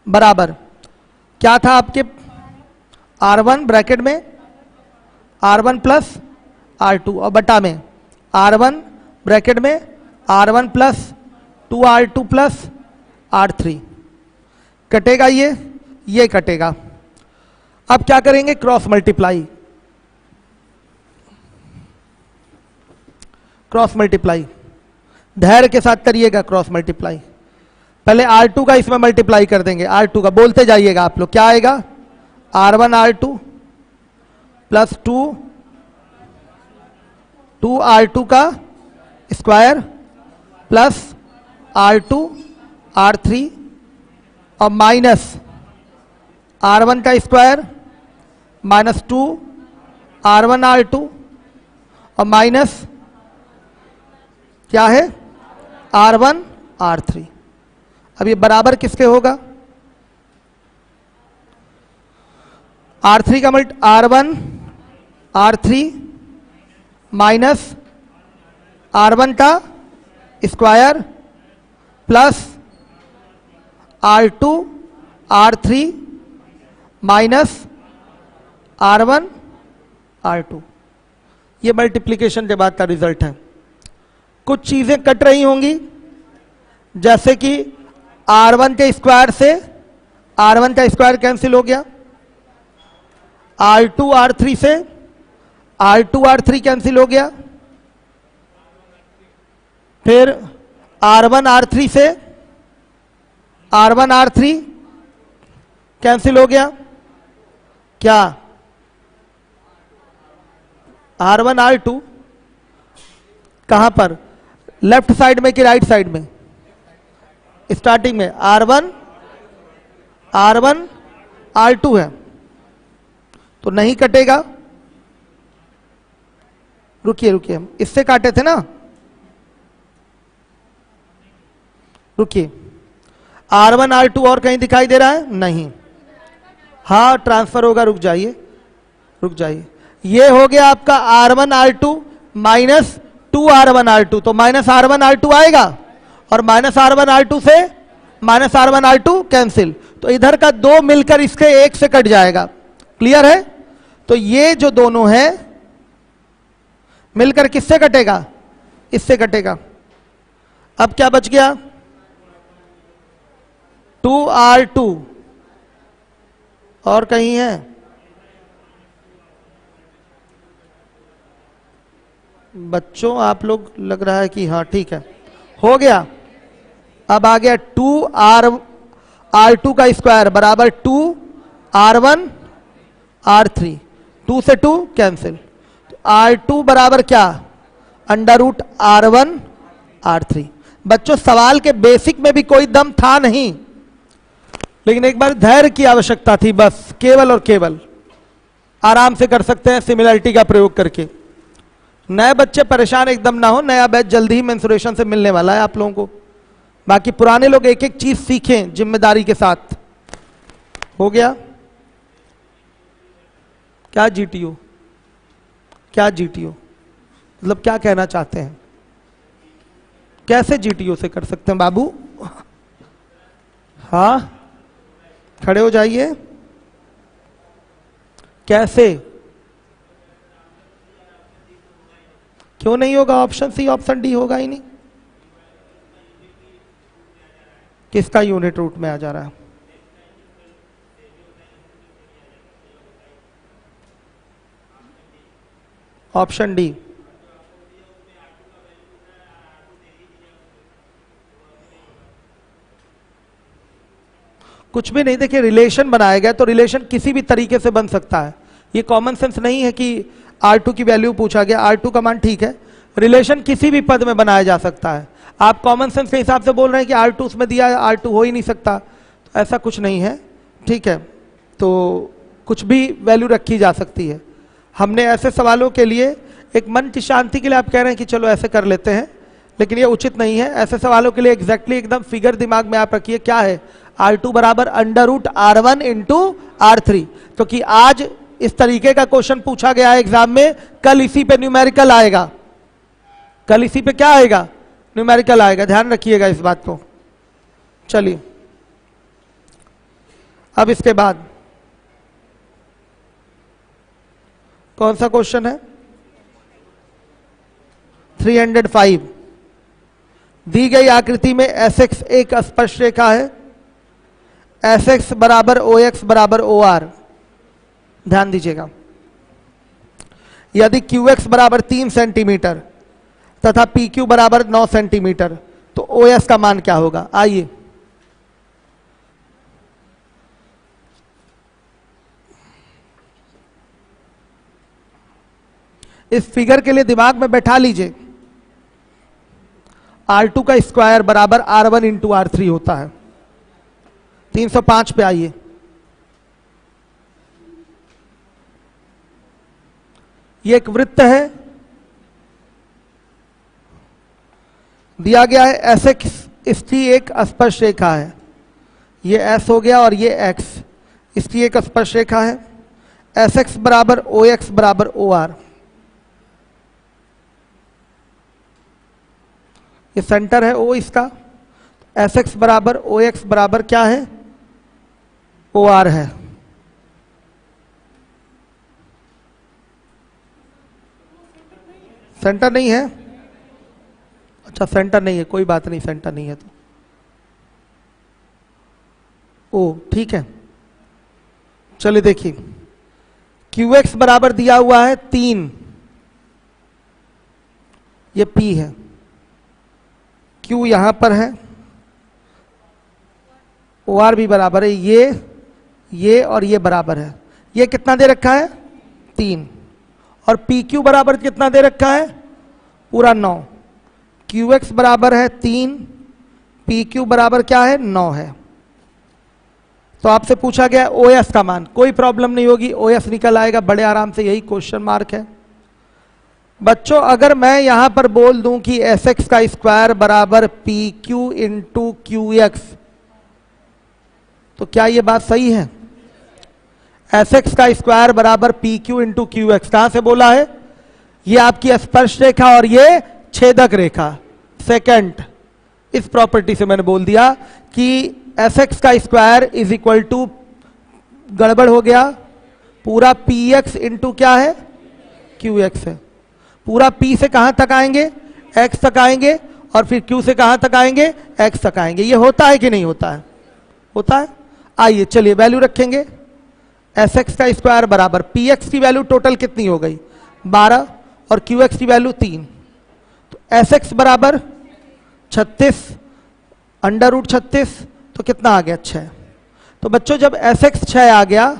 बराबर क्या था आपके, R1 ब्रैकेट में R1 प्लस R2 और बटा में R1 ब्रैकेट में R1 plus 2R2 plus R3। कटेगा ये कटेगा। अब क्या करेंगे, क्रॉस मल्टीप्लाई, क्रॉस मल्टीप्लाई धैर्य के साथ करिएगा। क्रॉस मल्टीप्लाई पहले R2 का इसमें मल्टीप्लाई कर देंगे, R2 का बोलते जाइएगा आप लोग, क्या आएगा, R1 R2 प्लस 2 2r2 का स्क्वायर प्लस r2 r3 और माइनस r1 का स्क्वायर माइनस 2 r1 r2 और माइनस क्या है r1 r3। अब ये बराबर किसके होगा? r3 का malt r1 r3 minus r1 का square plus r2 r3 minus r1 r2। ये मल्टीप्लिकेशन के बाद का रिजल्ट है। कुछ चीजें कट रही होंगी, जैसे कि r1 के स्क्वायर से r1 का स्क्वायर कैंसिल हो गया, r2 r3 से r2 r3 कैंसिल हो गया, फिर r1 r3 से r1 r3 कैंसिल हो गया। क्या r1 r2 कहां पर, लेफ्ट साइड में कि राइट साइड में? स्टार्टिंग में r1 r2 है तो नहीं कटेगा। रुकिए रुकिए, हम इससे काटे थे ना, रुकिए। r1 r2 और कहीं दिखाई दे रहा है? नहीं। हाँ ट्रांसफर होगा, रुक जाइए रुक जाइए। ये हो गया आपका r1 r2 minus 2r1 r2, तो माइनस r1 r2 आएगा और माइनस r1 r2 से माइनस r1 r2 कैंसिल, तो इधर का 2 मिलकर इसके 1 से कट जाएगा। क्लियर है? तो ये जो दोनों है मिलकर किससे कटेगा? इससे कटेगा। अब क्या बच गया? 2r2 और कहीं है? बच्चों आप लोग लग रहा है कि हाँ ठीक है, हो गया। अब आ गया 2r2 का स्क्वायर बराबर 2r1 r3, 2 से 2 कैंसिल, तो r2 बराबर क्या? Under root r1 r3। बच्चों सवाल के बेसिक में भी कोई दम था नहीं, लेकिन एक बार धैर्य की आवश्यकता थी बस, केवल और केवल। आराम से कर सकते हैं सिमिलरिटी का प्रयोग करके। नए बच्चे परेशान एकदम ना हो, नया बैच जल्दी ही मेंसुरेशन से मिलने वाला है आप लोगों को। बाकी पुराने लोग एक एक चीज सीखें जिम्मेदारी के साथ। हो गया? क्या जीटीओ, क्या जीटीओ मतलब क्या कहना चाहते हैं? कैसे जीटीओ से कर सकते हैं बाबू? हाँ खड़े हो जाइए। कैसे? क्यों नहीं होगा? ऑप्शन सी ऑप्शन डी होगा ही नहीं। किसका यूनिट रूट में आ जा रहा है? Option D. कुछ भी नहीं, देखिए रिलेशन बनाया गया तो रिलेशन किसी भी तरीके से बन सकता है। ये कॉमन सेंस नहीं है कि R2 की वैल्यू पूछा गया, R2 का मान ठीक है, रिलेशन किसी भी पद में बनाया जा सकता है। आप कॉमन सेंस के हिसाब से बोल रहे हैं कि R2 उसमें दिया है, R2 हो ही नहीं सकता, तो ऐसा कुछ नहीं है। ठीक है, तो कुछ भी वैल्यू रखी जा सकती है। हमने ऐसे सवालों के लिए एक मन की शांति के लिए आप कह रहे हैं कि चलो ऐसे कर लेते हैं, लेकिन ये उचित नहीं है। ऐसे सवालों के लिए एग्जैक्टली एकदम फिगर दिमाग में आप रखिए, क्या है? R2 बराबर under root R1 into R3, क्योंकि आज इस तरीके का क्वेश्चन पूछा गया है एग्जाम में, कल इसी पे न्यूमेरिकल आएगा। कल इसी पे क्या आएगा? न्यूमेरिकल आएगा, ध्यान रखिएगा इस बात को। चलिए अब इसके बाद कौन सा क्वेश्चन है? 305। दी गई आकृति में Sx एक स्पर्श रेखा है, Sx बराबर OX बराबर OR। ध्यान दीजिएगा, यदि QX बराबर 3 सेंटीमीटर तथा PQ बराबर 9 सेंटीमीटर तो OS का मान क्या होगा? आइए इस फिगर के लिए दिमाग में बैठा लीजिए, R2 का स्क्वायर बराबर R1 इंटू R3 होता है। 305 पे आइए। ये एक वृत्त है, दिया गया है Sx, इसकी एक स्पर्श रेखा है, ये S हो गया और ये X, इसकी एक स्पर्श रेखा है। Sx बराबर OX बराबर OR, ये सेंटर है O इसका। Sx बराबर OX बराबर क्या है, OR है। सेंटर नहीं है, अच्छा सेंटर नहीं है, कोई बात नहीं, सेंटर नहीं है तो ओ ठीक है। चलिए देखिए, QX बराबर दिया हुआ है 3, ये P है, Q यहां पर है, OR भी बराबर है, ये और ये बराबर है। ये कितना दे रखा है, 3, और PQ बराबर कितना दे रखा है, पूरा 9। QX बराबर है 3, PQ बराबर क्या है, 9 है। तो आपसे पूछा गया OS का मान, कोई प्रॉब्लम नहीं होगी, OS निकल आएगा बड़े आराम से, यही क्वेश्चन मार्क है। बच्चों अगर मैं यहां पर बोल दूं कि Sx का स्क्वायर बराबर PQ इंटू QX, तो क्या ये बात सही है? Sx का स्क्वायर बराबर PQ इंटू QX, कहां से बोला है? ये आपकी स्पर्श रेखा और ये छेदक रेखा। सेकंड, इस प्रॉपर्टी से मैंने बोल दिया कि Sx का स्क्वायर इज इक्वल टू, गड़बड़ हो गया, पूरा PX इंटू क्या है, QX है। पूरा P से कहां तक आएंगे, X तक आएंगे, और फिर Q से कहां तक आएंगे, X तक आएंगे। ये होता है कि नहीं होता है? होता है। आइए चलिए वैल्यू रखेंगे। Sx का स्क्वायर बराबर Px की वैल्यू टोटल कितनी हो गई, 12, और QX की वैल्यू 3, तो Sx बराबर 36 अंडर रूट 36, तो कितना आ गया, 6। तो बच्चों जब Sx 6 आ गया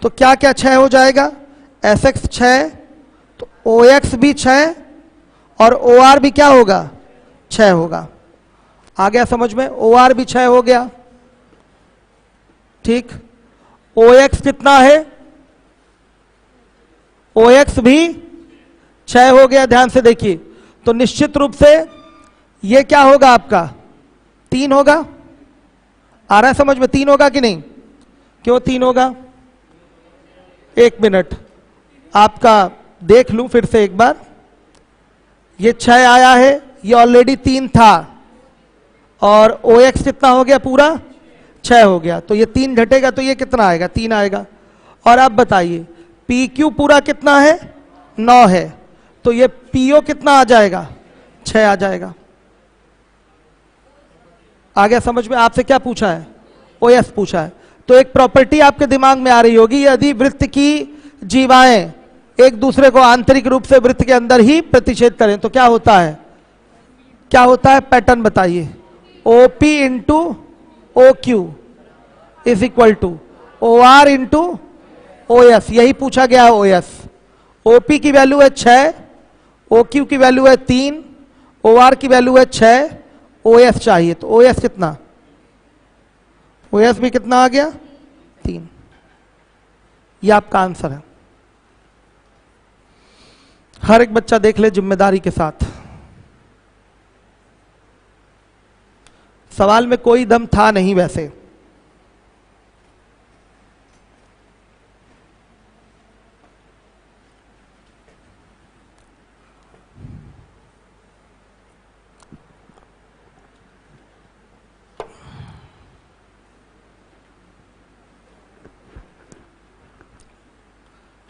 तो क्या क्या 6 हो जाएगा, Sx 6, तो OX भी 6 और OR भी क्या होगा, 6 होगा। आ गया समझ में, OR भी 6 हो गया, ठीक। OX कितना है, OX भी 6 हो गया, ध्यान से देखिए। तो निश्चित रूप से ये क्या होगा आपका, 3 होगा। आ रहा है समझ में, 3 होगा कि नहीं? क्यों 3 होगा, एक मिनट आपका देख लूं फिर से एक बार। ये 6 आया है, ये ऑलरेडी 3 था, और OX कितना हो गया, पूरा 6 हो गया। तो ये 3 घटेगा तो ये कितना आएगा, 3 आएगा। और आप बताइए PQ पूरा कितना है, 9 है, तो ये PO कितना आ जाएगा, 6 आ जाएगा। आ गया समझ में? आपसे क्या पूछा है, OS पूछा है। तो एक प्रॉपर्टी आपके दिमाग में आ रही होगी, यदि वृत्त की जीवाएं एक दूसरे को आंतरिक रूप से वृत्त के अंदर ही प्रतिच्छेद करें तो क्या होता है, क्या होता है, पैटर्न बताइए। OP into OQ is equal to OR into OS, यही पूछा गया है OS। OP की वैल्यू है 6, OQ की वैल्यू है 3, OR की वैल्यू है 6, OS चाहिए, तो OS कितना, OS भी कितना आ गया, 3। ये आपका आंसर है। हर एक बच्चा देख ले जिम्मेदारी के साथ। सवाल में कोई दम था नहीं वैसे,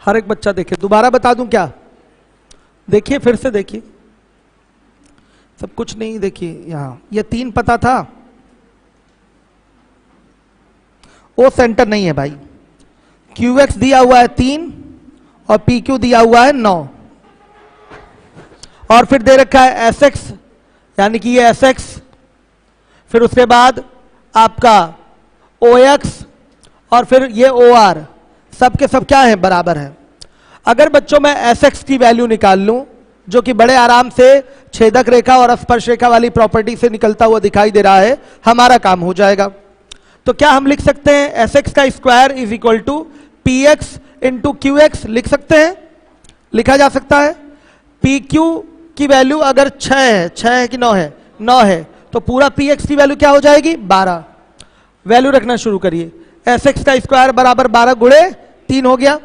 हर एक बच्चा देखे। दोबारा बता दूं क्या, देखिए फिर से देखिए, सब कुछ नहीं, देखिए यहां ये 3 पता था, वो सेंटर नहीं है भाई। QX दिया हुआ है 3 और PQ दिया हुआ है 9, और फिर दे रखा है SX, यानी कि ये SX, फिर उसके बाद आपका OX, और फिर ये OR, सब के सब क्या है, बराबर है। अगर बच्चों मैं एस एक्स की वैल्यू निकाल लूं, जो कि बड़े आराम से छेदक रेखा और स्पर्श रेखा वाली प्रॉपर्टी से निकलता हुआ दिखाई दे रहा है, हमारा काम हो जाएगा। तो क्या हम लिख सकते हैं एस एक्स का square is equal to P X into Q X, लिख सकते हैं, लिखा जा सकता है। पी क्यू की वैल्यू अगर 6 है, 6 है कि 9 है, 9 है, तो पूरा पी एक्स की वैल्यू क्या हो जाएगी 12। वैल्यू रखना शुरू करिए, एस एक्स का स्क्वायर बराबर 12 गुणे 3 हो गया।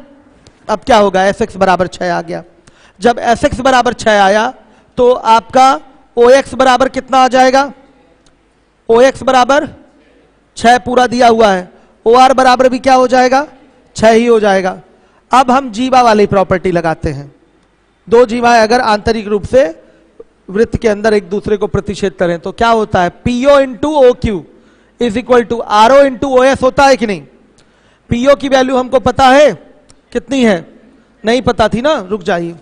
अब क्या होगा, एस एक्स बराबर 6 आ गया। जब एस एक्स बराबर 6 आया तो आपका ओ एक्स बराबर कितना आ जाएगा, ओ एक्स बराबर 6 पूरा दिया हुआ है, ओ आर बराबर भी क्या हो जाएगा 6 ही हो जाएगा। अब हम जीवा वाली प्रॉपर्टी लगाते हैं। दो जीवाएं अगर आंतरिक रूप से वृत्त के अंदर एक दूसरे को प्रतिच्छेद करें तो क्या होता है, PO into O Q is equal to R O into O S होता है कि नहीं। पीओ की वैल्यू हमको पता है कितनी है, नहीं पता थी ना, रुक जाइए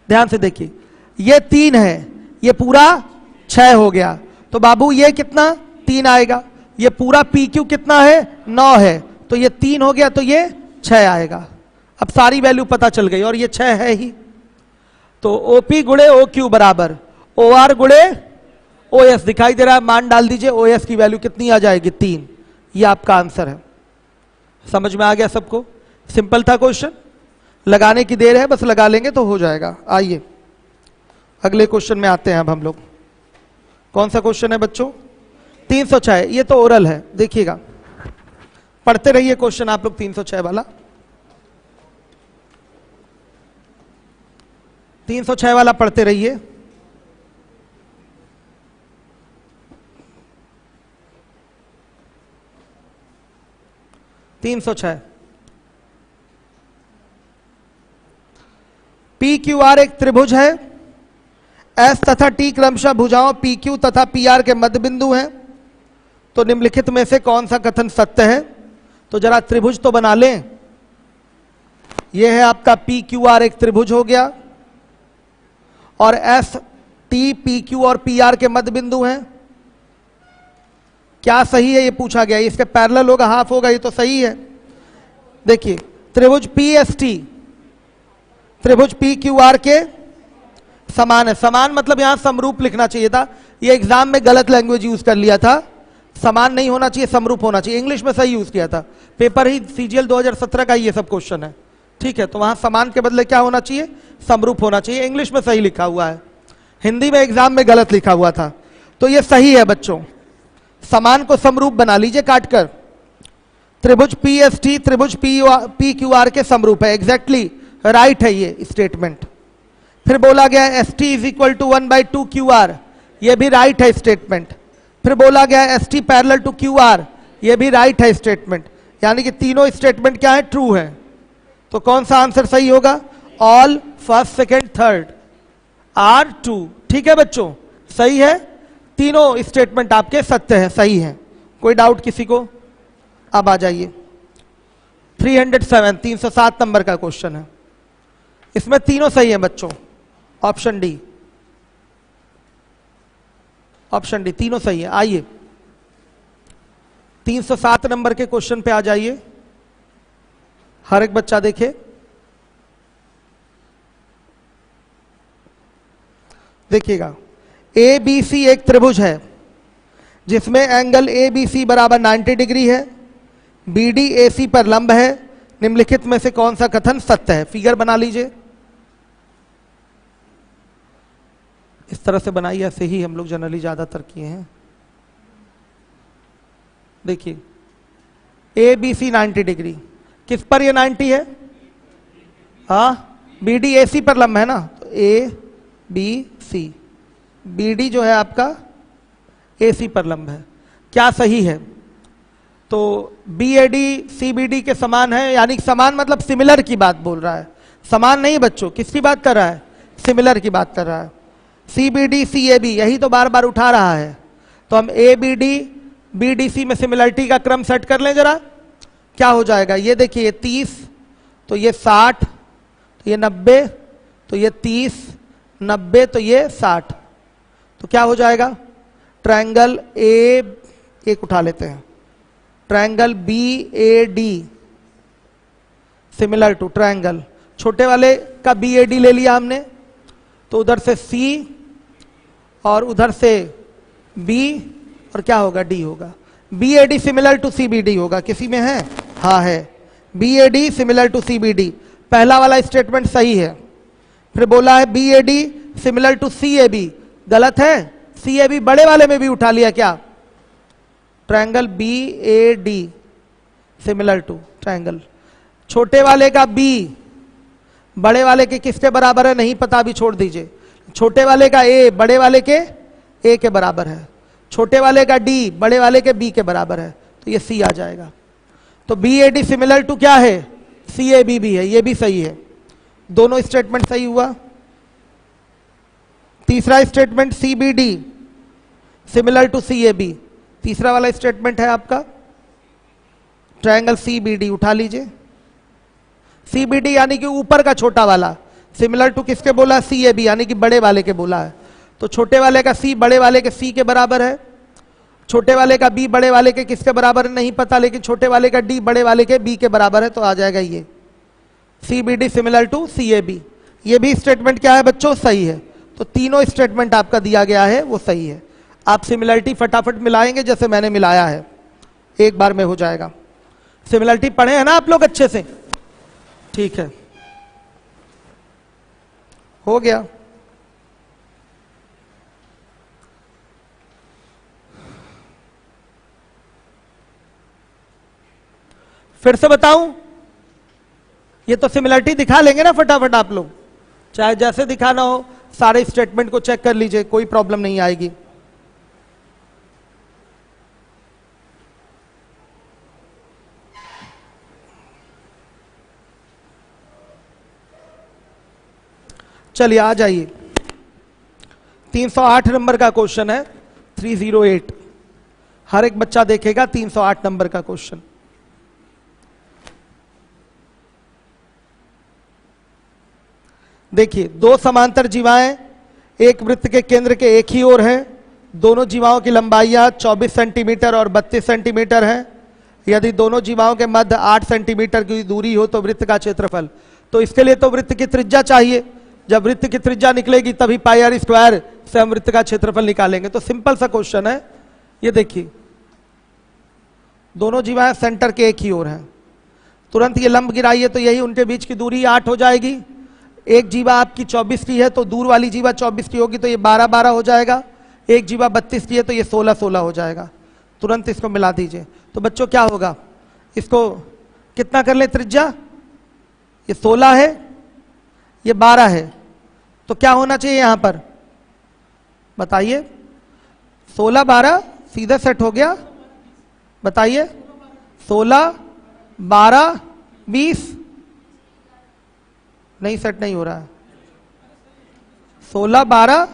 ध्यान से देखिए, ये 3 है, ये पूरा 6 हो गया, तो बाबू ये कितना 3 आएगा। ये पूरा पी क्यू कितना है 9 है, तो ये 3 हो गया, तो ये 6 आएगा। अब सारी वैल्यू पता चल गई और ये 6 है ही, तो ओपी गुणे ओ क्यू बराबर ओ आर गुणे ओ एस दिखाई दे रहा है, मान डाल दीजिए, ओ एस की वैल्यू कितनी आ जाएगी 3। ये आपका आंसर है। समझ में आ गया सबको, सिंपल था क्वेश्चन, लगाने की देर है, बस लगा लेंगे तो हो जाएगा। आइए अगले क्वेश्चन में आते हैं। अब हम लोग कौन सा क्वेश्चन है बच्चों, 306, ये तो ओरल है, देखिएगा पढ़ते रहिए क्वेश्चन आप लोग 306 वाला। 306 वाला पढ़ते रहिए। पी क्यू आर एक त्रिभुज है, एस तथा टी क्रमशः भुजाओं पी क्यू तथा पी आर के मध्य बिंदु हैं, तो निम्नलिखित में से कौन सा कथन सत्य है। तो जरा त्रिभुज तो बना लें। यह है आपका पी क्यू आर एक त्रिभुज हो गया, और एस टी पी क्यू और पी आर के मध्य बिंदु हैं। क्या सही है ये पूछा गया, इसके पैरेलल होगा, हाफ होगा, ये तो सही है। देखिए त्रिभुज पी एस टी त्रिभुज पी क्यू आर के समान है। समान मतलब यहां समरूप लिखना चाहिए था, ये एग्जाम में गलत लैंग्वेज यूज कर लिया था, समान नहीं होना चाहिए, समरूप होना चाहिए। इंग्लिश में सही यूज किया था, पेपर ही सीजीएल 2017 का ये सब क्वेश्चन है, ठीक है। तो वहां समान के बदले क्या होना चाहिए, समरूप होना चाहिए। इंग्लिश में सही लिखा हुआ है, हिंदी में एग्जाम में गलत लिखा हुआ था, तो ये सही है बच्चों। समान को समरूप बना लीजिए काटकर। त्रिभुज पी एस टी त्रिभुज पी क्यू आर के समरूप है, एग्जैक्टली राइट है ये स्टेटमेंट। फिर बोला गया S T is equal to 1/2 Q R, ये भी राइट है स्टेटमेंट। फिर बोला गया S T parallel to Q R, ये भी राइट है स्टेटमेंट। यानी कि तीनों स्टेटमेंट क्या है, ट्रू है। तो कौन सा आंसर सही होगा, all first second third are true. ठीक है बच्चों, सही है, तीनों स्टेटमेंट आपके सत्य है, सही है। कोई डाउट किसी को। अब आ जाइए 307 307 नंबर का क्वेश्चन है, इसमें तीनों सही है बच्चों। ऑप्शन डी, ऑप्शन डी तीनों सही है। आइए 307 नंबर के क्वेश्चन पे आ जाइए, हर एक बच्चा देखे। देखिएगा, ए बी सी एक त्रिभुज है जिसमें एंगल ए बी सी बराबर 90 डिग्री है, बी डी ए सी पर लंब है। निम्नलिखित में से कौन सा कथन सत्य है। फिगर बना लीजिए, इस तरह से बनाइए, ऐसे ही हम लोग जनरली ज्यादातर किए हैं। देखिए ए बी सी 90 डिग्री, किस पर ये 90 है, हाँ बी डी ए सी पर लंब है ना, तो A B C, B D जो है आपका ए सी पर लंब है। क्या सही है, तो B A D C B D के समान है, यानी समान मतलब सिमिलर की बात बोल रहा है। समान नहीं बच्चों, किसकी बात कर रहा है, सिमिलर की बात कर रहा है। C B D C A B, यही तो बार बार उठा रहा है। तो हम A B D B D C में सिमिलरिटी का क्रम सेट कर लें जरा, क्या हो जाएगा। ये देखिए, ये 30, तो ये 60, तो ये 90, तो ये 30, 90, तो ये 60, तो क्या हो जाएगा। ट्रायंगल ए, एक उठा लेते हैं, triangle B A D similar to triangle. छोटे वाले का BAD ले लिया हमने, तो उधर से C और उधर से B और क्या होगा, D होगा। BAD सिमिलर टू CBD होगा, किसी में है? हाँ है, BAD सिमिलर टू CBD। पहला वाला स्टेटमेंट सही है। फिर बोला है BAD सिमिलर टू CAB, गलत है। CAB बड़े वाले में भी उठा लिया क्या? Triangle BAD similar to triangle. छोटे वाले का B बड़े वाले के किसके बराबर है नहीं पता, अभी छोड़ दीजिए। छोटे वाले का A बड़े वाले के A के बराबर है, छोटे वाले का D बड़े वाले के B के बराबर है, तो ये C आ जाएगा। तो BAD सिमिलर टू क्या है? CAB भी है, ये भी सही है। दोनों स्टेटमेंट सही हुआ। तीसरा statement CBD similar to CAB, तीसरा वाला स्टेटमेंट है आपका ट्रायंगल CBD, उठा लीजिए। CBD यानी कि ऊपर का छोटा वाला, सिमिलर टू किसके बोला? CAB यानी कि बड़े वाले के बोला है। तो छोटे वाले का C बड़े वाले के C के बराबर है, छोटे वाले का B बड़े वाले के किसके बराबर है नहीं पता, लेकिन छोटे वाले का D बड़े वाले के B के बराबर है, तो आ जाएगा ये CBD सिमिलर टू CAB। ये भी स्टेटमेंट क्या है बच्चों? सही है। तो तीनों स्टेटमेंट आपका दिया गया है वो सही है। आप सिमिलरिटी फटाफट मिलाएंगे जैसे मैंने मिलाया है, एक बार में हो जाएगा। सिमिलरिटी पढ़े हैं ना आप लोग अच्छे से? ठीक है, हो गया। फिर से बताऊं? ये तो सिमिलरिटी दिखा लेंगे ना फटाफट आप लोग, चाहे जैसे दिखाना हो। सारे स्टेटमेंट को चेक कर लीजिए, कोई प्रॉब्लम नहीं आएगी। चलिए आ जाइए, 308 नंबर का क्वेश्चन है, 308। हर एक बच्चा देखेगा 308 नंबर का क्वेश्चन। देखिए, दो समांतर जीवाएं एक वृत्त के केंद्र के एक ही ओर हैं। दोनों जीवाओं की लंबाइयां 24 सेंटीमीटर और 32 सेंटीमीटर है। यदि दोनों जीवाओं के मध्य 8 सेंटीमीटर की दूरी हो तो वृत्त का क्षेत्रफल। तो इसके लिए तो वृत्त की त्रिज्या चाहिए। जब वृत्त की त्रिज्या निकलेगी तभी पाई आर स्क्वायर से हम वृत्त का क्षेत्रफल निकालेंगे। तो सिंपल सा क्वेश्चन है ये। देखिए, दोनों जीवाएं सेंटर के एक ही ओर हैं, तुरंत ये लंब गिराइए तो यही उनके बीच की दूरी 8 हो जाएगी। एक जीवा आपकी 24 की है तो दूर वाली जीवा 24 की होगी, तो ये 12-12 हो जाएगा। एक जीवा 32 की है तो ये 16-16 हो जाएगा। तुरंत इसको मिला दीजिए। तो बच्चों क्या होगा, इसको कितना कर ले त्रिज्या? ये 16 है, ये 12 है, तो क्या होना चाहिए यहां पर बताइए? 16-12 सीधा सेट हो गया, बताइए? 16-12-20 नहीं, सेट नहीं हो रहा है। 16-12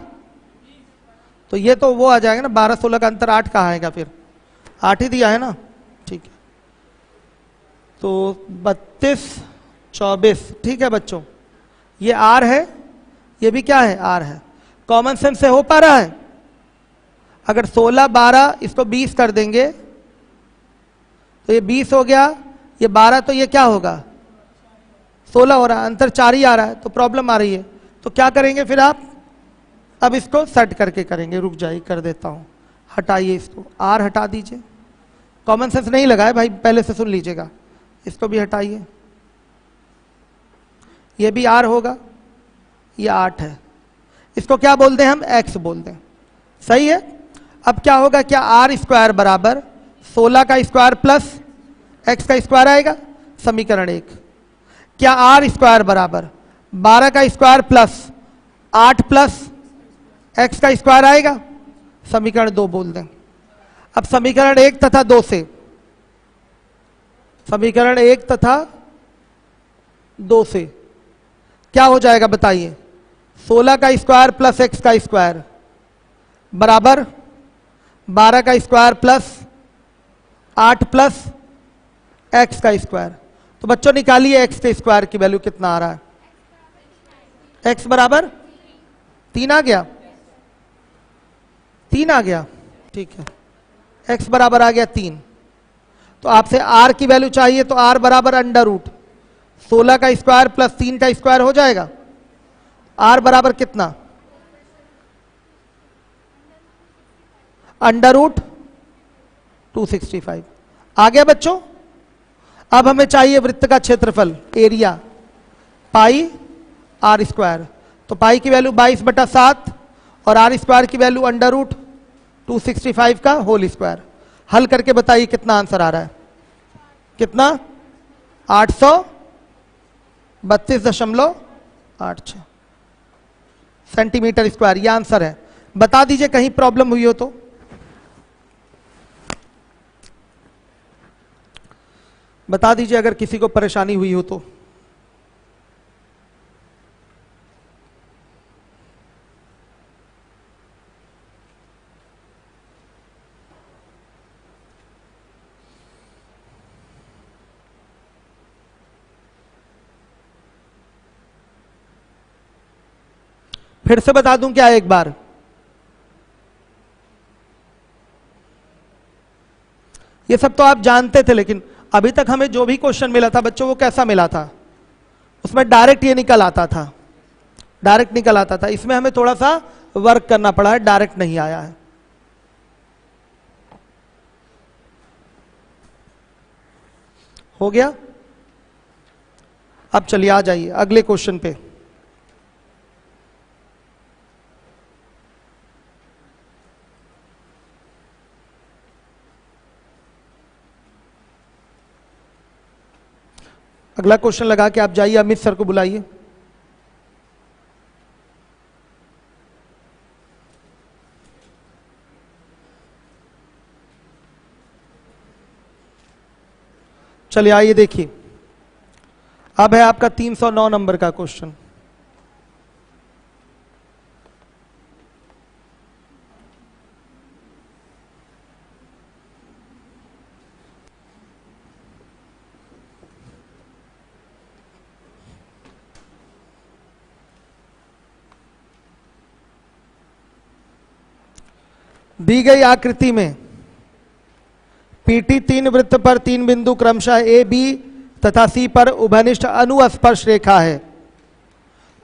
तो ये तो वो आ जाएगा ना, 12-16 का अंतर 8 कहाँ आएगा? फिर 8 ही दिया है ना, ठीक है। तो 32-24 ठीक है बच्चों, ये R है, ये भी क्या है? R है। कॉमन सेंस से हो पा रहा है? अगर 16-12 इसको 20 कर देंगे तो ये 20 हो गया, ये 12 तो ये क्या होगा? 16 हो रहा है, अंतर 4 ही आ रहा है, तो प्रॉब्लम आ रही है। तो क्या करेंगे फिर आप? अब इसको सेट करके करेंगे। रुक जाइए, कर देता हूं। हटाइए इसको, R हटा दीजिए। कॉमन सेंस नहीं लगा है भाई, पहले से सुन लीजिएगा। इसको भी हटाइए, ये भी R होगा, ये 8 है। इसको क्या बोल दें हम? X बोल दें, सही है। अब क्या होगा, क्या R स्क्वायर बराबर 16 का स्क्वायर प्लस X का स्क्वायर आएगा? समीकरण 1। क्या R स्क्वायर बराबर 12 का स्क्वायर प्लस 8 प्लस X का स्क्वायर आएगा? समीकरण 2 बोल दें। अब समीकरण 1 तथा 2 से, समीकरण 1 तथा 2 से क्या हो जाएगा बताइए? 16 का स्क्वायर प्लस X का स्क्वायर बराबर 12 का स्क्वायर प्लस 8 प्लस X का स्क्वायर। तो बच्चों निकालिए X के स्क्वायर की वैल्यू कितना आ रहा है? X बराबर 3 आ गया, 3 आ गया, ठीक है। X बराबर आ गया 3। तो आपसे R की वैल्यू चाहिए, तो R बराबर अंडर रूट 16 का स्क्वायर प्लस 3 का स्क्वायर हो जाएगा। r बराबर कितना, √ 265। आ गया बच्चों। अब हमें चाहिए वृत्त का क्षेत्रफल, एरिया, पाई r स्क्वायर। तो पाई की वैल्यू 22/7 और r स्क्वायर की वैल्यू √ 265 का होल स्क्वायर। हल करके बताइए कितना आंसर आ रहा है, कितना, 832.86 सेंटीमीटर स्क्वायर। ये आंसर है। बता दीजिए कहीं प्रॉब्लम हुई हो तो। बता दीजिए अगर किसी को परेशानी हुई हो तो। फिर से बता दूं क्या एक बार, ये सब तो आप जानते थे, लेकिन अभी तक हमें जो भी क्वेश्चन मिला था बच्चों वो कैसा मिला था, उसमें डायरेक्ट ये निकल आता था, डायरेक्ट निकल आता था। इसमें हमें थोड़ा सा वर्क करना पड़ा है, डायरेक्ट नहीं आया है। हो गया। अब चलिए आ जाइए अगले क्वेश्चन पे। अगला क्वेश्चन लगा के आप जाइए, अमित सर को बुलाइए। चलिए आइए देखिए, अब है आपका 309 नंबर का क्वेश्चन। दी गई आकृति में PT 3 वृत्त पर 3 बिंदु क्रमशः A, B तथा C पर उभयनिष्ठ अनुस्पर्श रेखा है।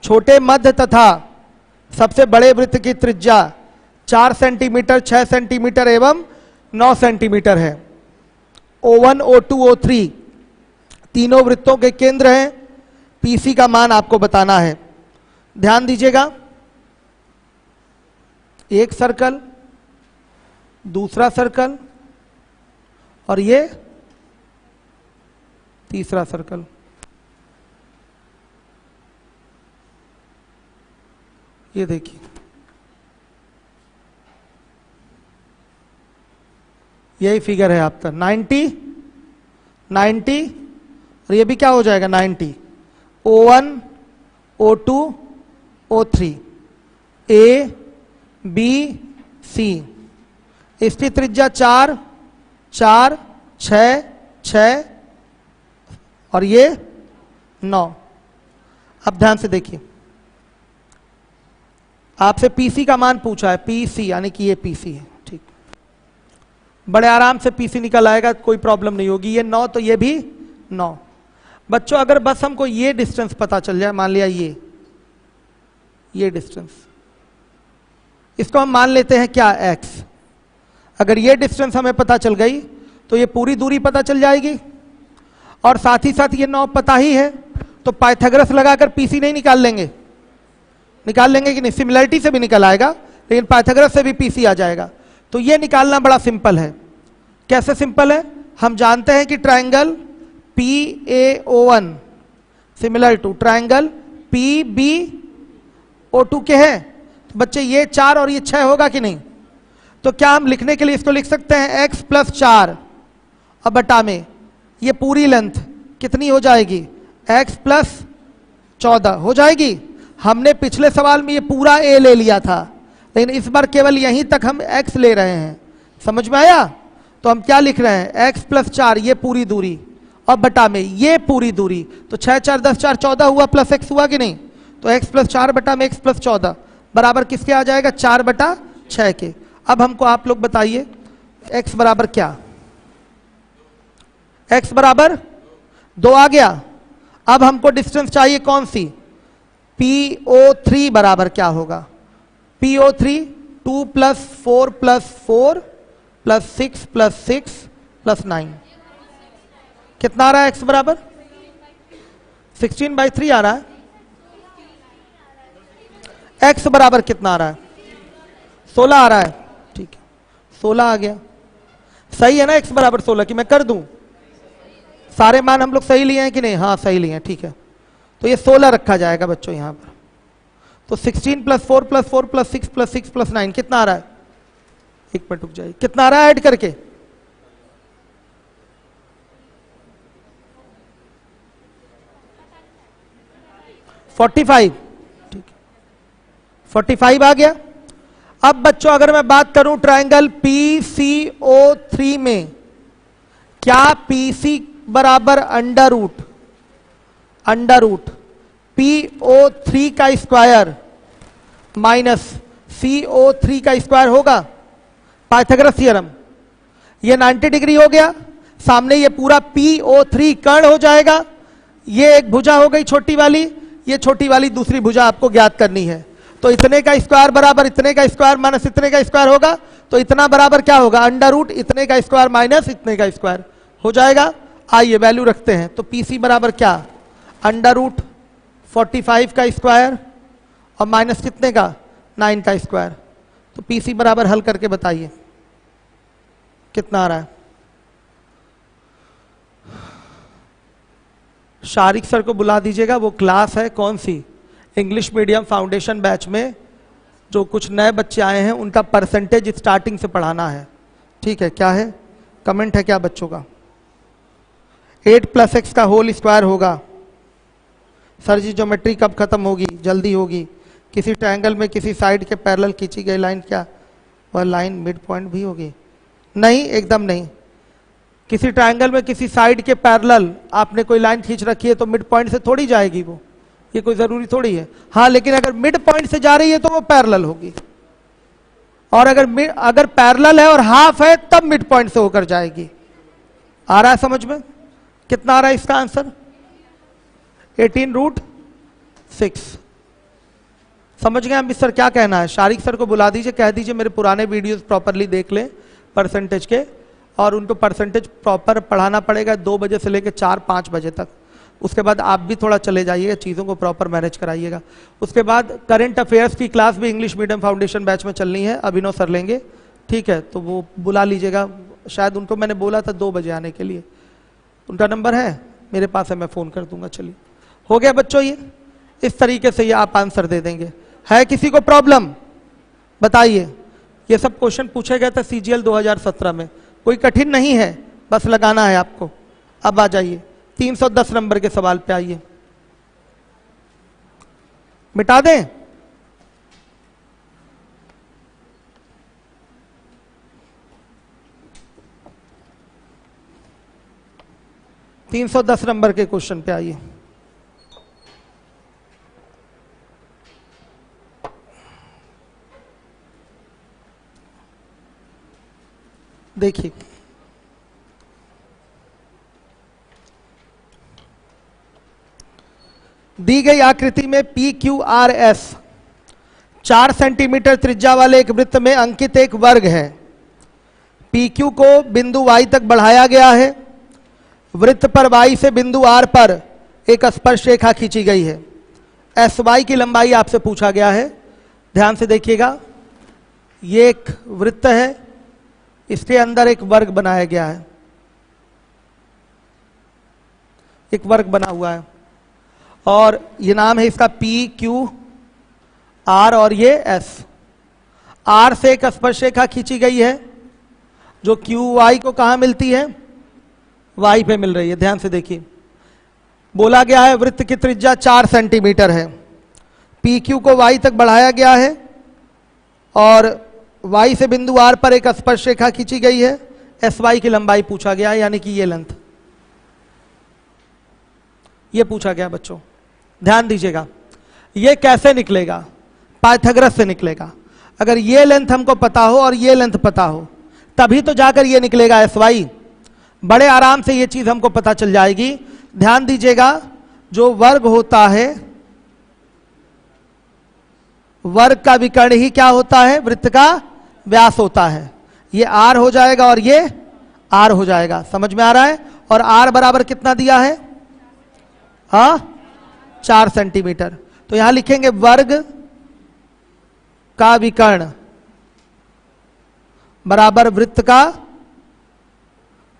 छोटे मध्य तथा सबसे बड़े वृत्त की त्रिज्या 4 सेंटीमीटर, 6 सेंटीमीटर एवं 9 सेंटीमीटर है। O1, O2, O3 तीनों वृत्तों के केंद्र हैं। PC का मान आपको बताना है। ध्यान दीजिएगा, एक सर्कल, दूसरा सर्कल और ये तीसरा सर्कल। ये देखिए, यही फिगर है आपका 90, 90 और ये भी क्या हो जाएगा 90। O1, O2, O3, A, B, C। इसकी त्रिज्या 4, 4, 6, 6 और ये 9। अब ध्यान से देखिए, आपसे PC का मान पूछा है, PC यानी कि ये PC है, ठीक। बड़े आराम से PC निकल आएगा, कोई प्रॉब्लम नहीं होगी। ये 9 तो ये भी 9। बच्चों अगर बस हमको ये डिस्टेंस पता चल जाए, मान लिया ये डिस्टेंस, इसको हम मान लेते हैं क्या, x। अगर ये डिस्टेंस हमें पता चल गई तो ये पूरी दूरी पता चल जाएगी, और साथ ही साथ ये 9 पता ही है, तो पाइथागोरस लगाकर PC नहीं निकाल लेंगे, निकाल लेंगे कि नहीं, सिमिलरिटी से भी निकल आएगा, लेकिन पाइथागोरस से भी PC आ जाएगा। तो ये निकालना बड़ा सिंपल है। कैसे सिंपल है, हम जानते हैं कि triangle PAO1 similar to triangle PBO2 के हैं। तो बच्चे ये 4 और ये 6 होगा कि नहीं, तो क्या हम लिखने के लिए इसको लिख सकते हैं x + 4 और बटा में ये पूरी लेंथ कितनी हो जाएगी, x + 14 हो जाएगी। हमने पिछले सवाल में ये पूरा A ले लिया था, लेकिन इस बार केवल यहीं तक हम x ले रहे हैं। समझ में आया। तो हम क्या लिख रहे हैं, x + 4 ये पूरी दूरी और बटा में ये पूरी दूरी। तो 6, 4, 10, 4, 14 हुआ, प्लस x हुआ कि नहीं। तो x + 4 बटा में x + 14 बराबर किसके आ जाएगा, 4/6 के। अब हमको आप लोग बताइए x बराबर क्या, x बराबर 2 आ गया। अब हमको डिस्टेंस चाहिए कौन सी, PO3 बराबर क्या होगा, PO3 2 + 4 + 4 + 6 + 6 + 9, कितना आ रहा है x बराबर 16/3 आ रहा है। x बराबर कितना आ रहा है 16 आ रहा है, ठीक है 16 आ गया, सही है ना x बराबर 16 की मैं कर दूं, सारे मान हम लोग सही लिए हैं कि नहीं, हाँ सही लिए हैं, ठीक है। तो ये 16 रखा जाएगा बच्चों यहां पर। तो 16 + 4 + 4 + 6 + 6 + 9 कितना आ रहा है, एक मिनट रुक जाइए, कितना आ रहा है ऐड करके 45, ठीक है 45 आ गया। अब बच्चों अगर मैं बात करूं ट्रायंगल PCO3 में, क्या PC बराबर अंडर रूट PO3 का स्क्वायर माइनस CO3 का स्क्वायर होगा, पाइथागोरस थ्योरम। ये 90 डिग्री हो गया, सामने ये पूरा PO3 कर्ण हो जाएगा, ये एक भुजा हो गई छोटी वाली, ये छोटी वाली दूसरी भुजा आपको ज्ञात करनी है। तो इतने का स्क्वायर बराबर इतने का स्क्वायर माइनस इतने का स्क्वायर होगा, तो इतना बराबर क्या होगा अंडर रूट इतने का स्क्वायर माइनस इतने का स्क्वायर हो जाएगा। आइए वैल्यू रखते हैं, तो PC बराबर क्या अंडर रूट 45 का स्क्वायर और माइनस कितने का 9 का स्क्वायर। तो PC बराबर हल करके बताइए कितना आ रहा है। शारिक सर को बुला दीजिएगा, वो क्लास है कौन सी, इंग्लिश मीडियम फाउंडेशन बैच में जो कुछ नए बच्चे आए हैं उनका परसेंटेज स्टार्टिंग से पढ़ाना है, ठीक है। क्या है कमेंट है क्या बच्चों का, 8 + x का होल स्क्वायर होगा। सर जी ज्योमेट्री कब खत्म होगी, जल्दी होगी। किसी ट्रायंगल में किसी साइड के पैरेलल खींची गई लाइन, क्या वह लाइन मिड पॉइंट भी होगी, नहीं एकदम नहीं। किसी ट्रायंगल में किसी साइड के पैरेलल आपने कोई लाइन खींच रखी है तो मिड पॉइंट से थोड़ी जाएगी वो, ये कोई जरूरी थोड़ी है। हाँ लेकिन अगर मिड पॉइंट से जा रही है तो वो पैरेलल होगी, और अगर पैरेलल है और हाफ है तब मिड पॉइंट से होकर जाएगी। आ रहा है समझ में, कितना आ रहा है इसका आंसर 18√6। समझ गए हम सर क्या कहना है। शारिक सर को बुला दीजिए, कह दीजिए मेरे पुराने वीडियोस प्रॉपरली देख लें परसेंटेज के, और उनको परसेंटेज प्रॉपर पढ़ाना पड़ेगा 2 बजे से लेकर 4-5 बजे तक। उसके बाद आप भी थोड़ा चले जाइए, चीज़ों को प्रॉपर मैनेज कराइएगा। उसके बाद करंट अफेयर्स की क्लास भी इंग्लिश मीडियम फाउंडेशन बैच में चलनी है, अभिनव सर लेंगे, ठीक है। तो वो बुला लीजिएगा, शायद उनको मैंने बोला था 2 बजे आने के लिए, उनका नंबर है मेरे पास है, मैं फ़ोन कर दूंगा। चलिए हो गया बच्चों, ये इस तरीके से ये आप आंसर दे देंगे। है किसी को प्रॉब्लम बताइए। ये सब क्वेश्चन पूछे गए थे CGL 2017 में, कोई कठिन नहीं है, बस लगाना है आपको। अब आ जाइए 310 नंबर के सवाल पे आइए, मिटा दें। तीन 310 नंबर के क्वेश्चन पे आइए। देखिए दी गई आकृति में PQRS 4 सेंटीमीटर त्रिज्या वाले एक वृत्त में अंकित एक वर्ग है। PQ को बिंदु Y तक बढ़ाया गया है। वृत्त पर Y से बिंदु R पर एक स्पर्श रेखा खींची गई है। SY की लंबाई आपसे पूछा गया है। ध्यान से देखिएगा, ये एक वृत्त है, इसके अंदर एक वर्ग बनाया गया है, एक वर्ग बना हुआ है, और ये नाम है इसका PQR और ये S। R से एक स्पर्श रेखा खींची गई है जो QY को कहां मिलती है, Y पे मिल रही है। ध्यान से देखिए, बोला गया है वृत्त की त्रिज्या 4 सेंटीमीटर है। PQ को Y तक बढ़ाया गया है और Y से बिंदु R पर एक स्पर्श रेखा खींची गई है। SY की लंबाई पूछा गया है, यानी कि ये लेंथ, ये पूछा गया बच्चों। ध्यान दीजिएगा, ये कैसे निकलेगा, पाइथागोरस से निकलेगा। अगर ये लेंथ हमको पता हो और ये लेंथ पता हो तभी तो जाकर ये निकलेगा SY। बड़े आराम से ये चीज हमको पता चल जाएगी। ध्यान दीजिएगा, जो वर्ग होता है, वर्ग का विकर्ण ही क्या होता है? वृत्त का व्यास होता है। ये r हो जाएगा और ये r हो जाएगा। समझ में आ रहा है? और r बराबर कितना दिया है? हाँ, 4 सेंटीमीटर। तो यहां लिखेंगे वर्ग का विकर्ण बराबर वृत्त का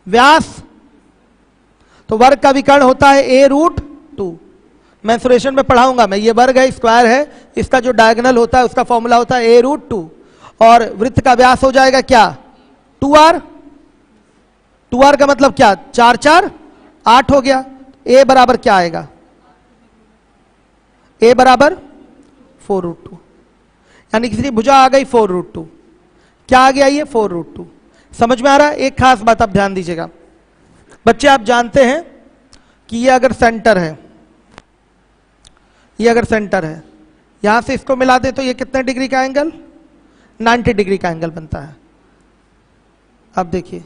व्यास। तो वर्ग का विकर्ण होता है a√2। मेंसुरेशन में पढ़ाऊंगा मैं। ये वर्ग है, स्क्वायर है, इसका जो डायगोनल होता है उसका फॉर्मूला होता है a√2। और वृत्त का व्यास हो जाएगा क्या? 2r। 2r का मतलब क्या? 4 4 8 हो गया। a बराबर क्या आएगा? a बराबर 4√2, यानी किसी भुजा आ गई 4√2। क्या आ गया? ये 4√2। समझ में आ रहा है? एक खास बात आप ध्यान दीजिएगा बच्चे, आप जानते हैं कि ये अगर सेंटर है, ये अगर सेंटर है, यहां से इसको मिला दे तो ये कितने डिग्री का एंगल? 90 डिग्री का एंगल बनता है। अब देखिए,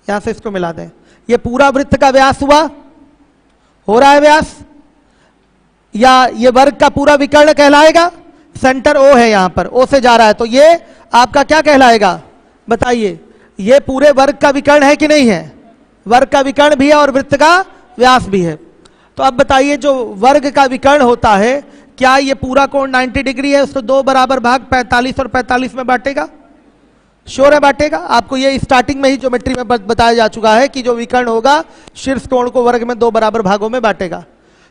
यहां से इसको मिला दें, ये पूरा वृत्त का व्यास हुआ, हो रहा है व्यास, या ये वर्ग का पूरा विकर्ण कहलाएगा? सेंटर O है, यहां पर O से जा रहा है, तो ये आपका क्या कहलाएगा? बताइए, ये पूरे वर्ग का विकर्ण है कि नहीं है? वर्ग का विकर्ण भी है और वृत्त का व्यास भी है। तो अब बताइए, जो वर्ग का विकर्ण होता है, क्या ये पूरा कोण 90 डिग्री है? उसको 2 बराबर भाग 45 और 45 में बांटेगा? श्योर है बांटेगा। आपको ये स्टार्टिंग में ही ज्योमेट्री में बताया जा चुका है कि जो विकर्ण होगा शीर्ष कोण को वर्ग में 2 बराबर भागों में बांटेगा।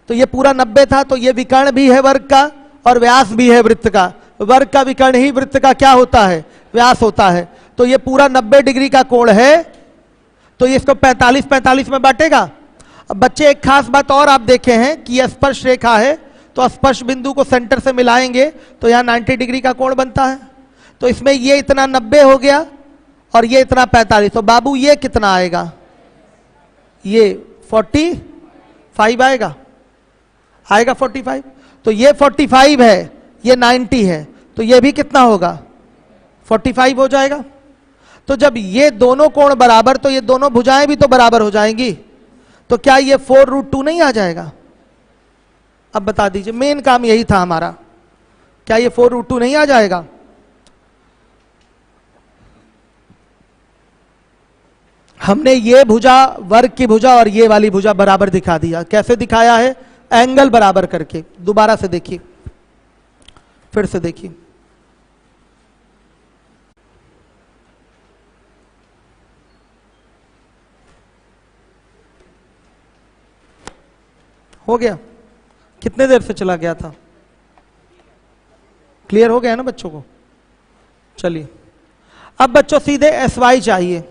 तो ये पूरा 90 था, तो ये विकर्ण भी है वर्ग का और व्यास भी है वृत्त का। वर्ग का विकर्ण ही वृत्त का क्या होता है? व्यास होता है। तो ये पूरा 90 डिग्री का कोण है, तो ये इसको 45 45 में बांटेगा। अब बच्चे, एक खास बात और आप देखे हैं कि यह स्पर्श रेखा है, तो स्पर्श बिंदु को सेंटर से मिलाएंगे तो यहां 90 डिग्री का कोण बनता है। तो इसमें ये इतना 90 हो गया और ये इतना 45। तो बाबू ये कितना आएगा? ये 45 आएगा, आएगा 45। तो ये 45 है, ये 90 है, तो ये भी कितना होगा? 45 हो जाएगा। तो जब ये दोनों कोण बराबर, तो ये दोनों भुजाएं भी तो बराबर हो जाएंगी। तो क्या ये 4√2 नहीं आ जाएगा? अब बता दीजिए, मेन काम यही था हमारा। क्या ये 4√2 नहीं आ जाएगा? हमने ये भुजा, वर्ग की भुजा और ये वाली भुजा बराबर दिखा दिया। कैसे दिखाया है? एंगल बराबर करके। दोबारा से देखिए, फिर से देखिए। हो गया? कितने देर से चला गया था? क्लियर हो गया ना बच्चों को? चलिए, अब बच्चों सीधे SY चाहिए।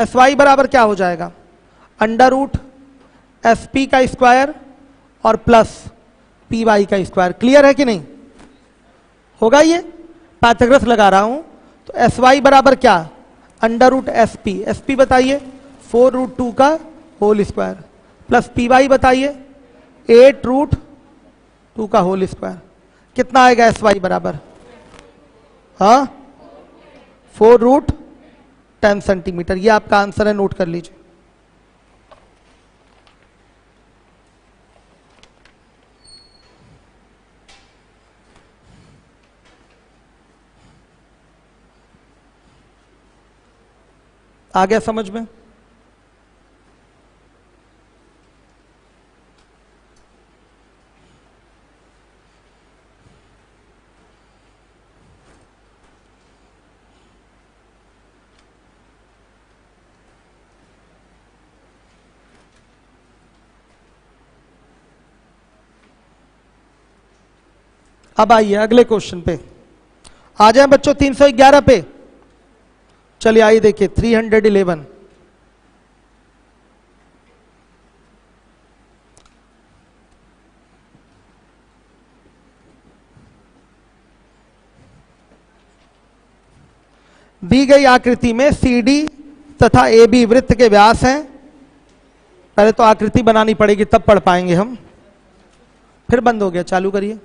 SY बराबर क्या हो जाएगा? √SP का स्क्वायर और प्लस PY का स्क्वायर। क्लियर है कि नहीं? होगा? ये पाइथागोरस लगा रहा हूं। तो SY बराबर क्या? √SP। SP बताइए? 4√2 का होल स्क्वायर, प्लस PY बताइए? 8√2 का होल स्क्वायर। कितना आएगा SY बराबर? हाँ, 4√10 सेंटीमीटर। ये आपका आंसर है, नोट कर लीजिए। आ गया समझ में? अब आइए अगले क्वेश्चन पे आ जाए बच्चों। 311 पे चलिए, आइए देखिए 311। दी गई आकृति में CD तथा AB वृत्त के व्यास हैं। पहले तो आकृति बनानी पड़ेगी, तब पढ़ पाएंगे हम। फिर बंद हो गया, चालू करिए।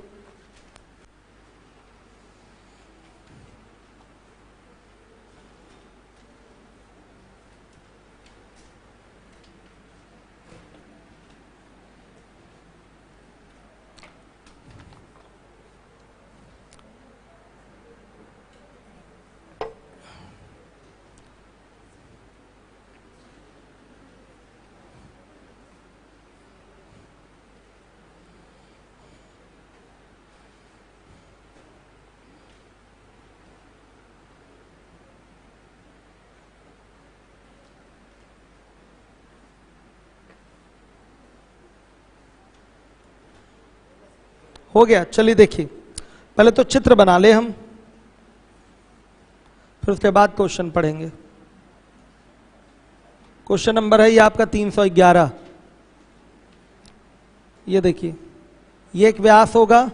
हो गया। चलिए देखिए, पहले तो चित्र बना ले हम, फिर उसके बाद क्वेश्चन पढ़ेंगे। क्वेश्चन नंबर है ये आपका 311। ये देखिए, ये एक व्यास होगा,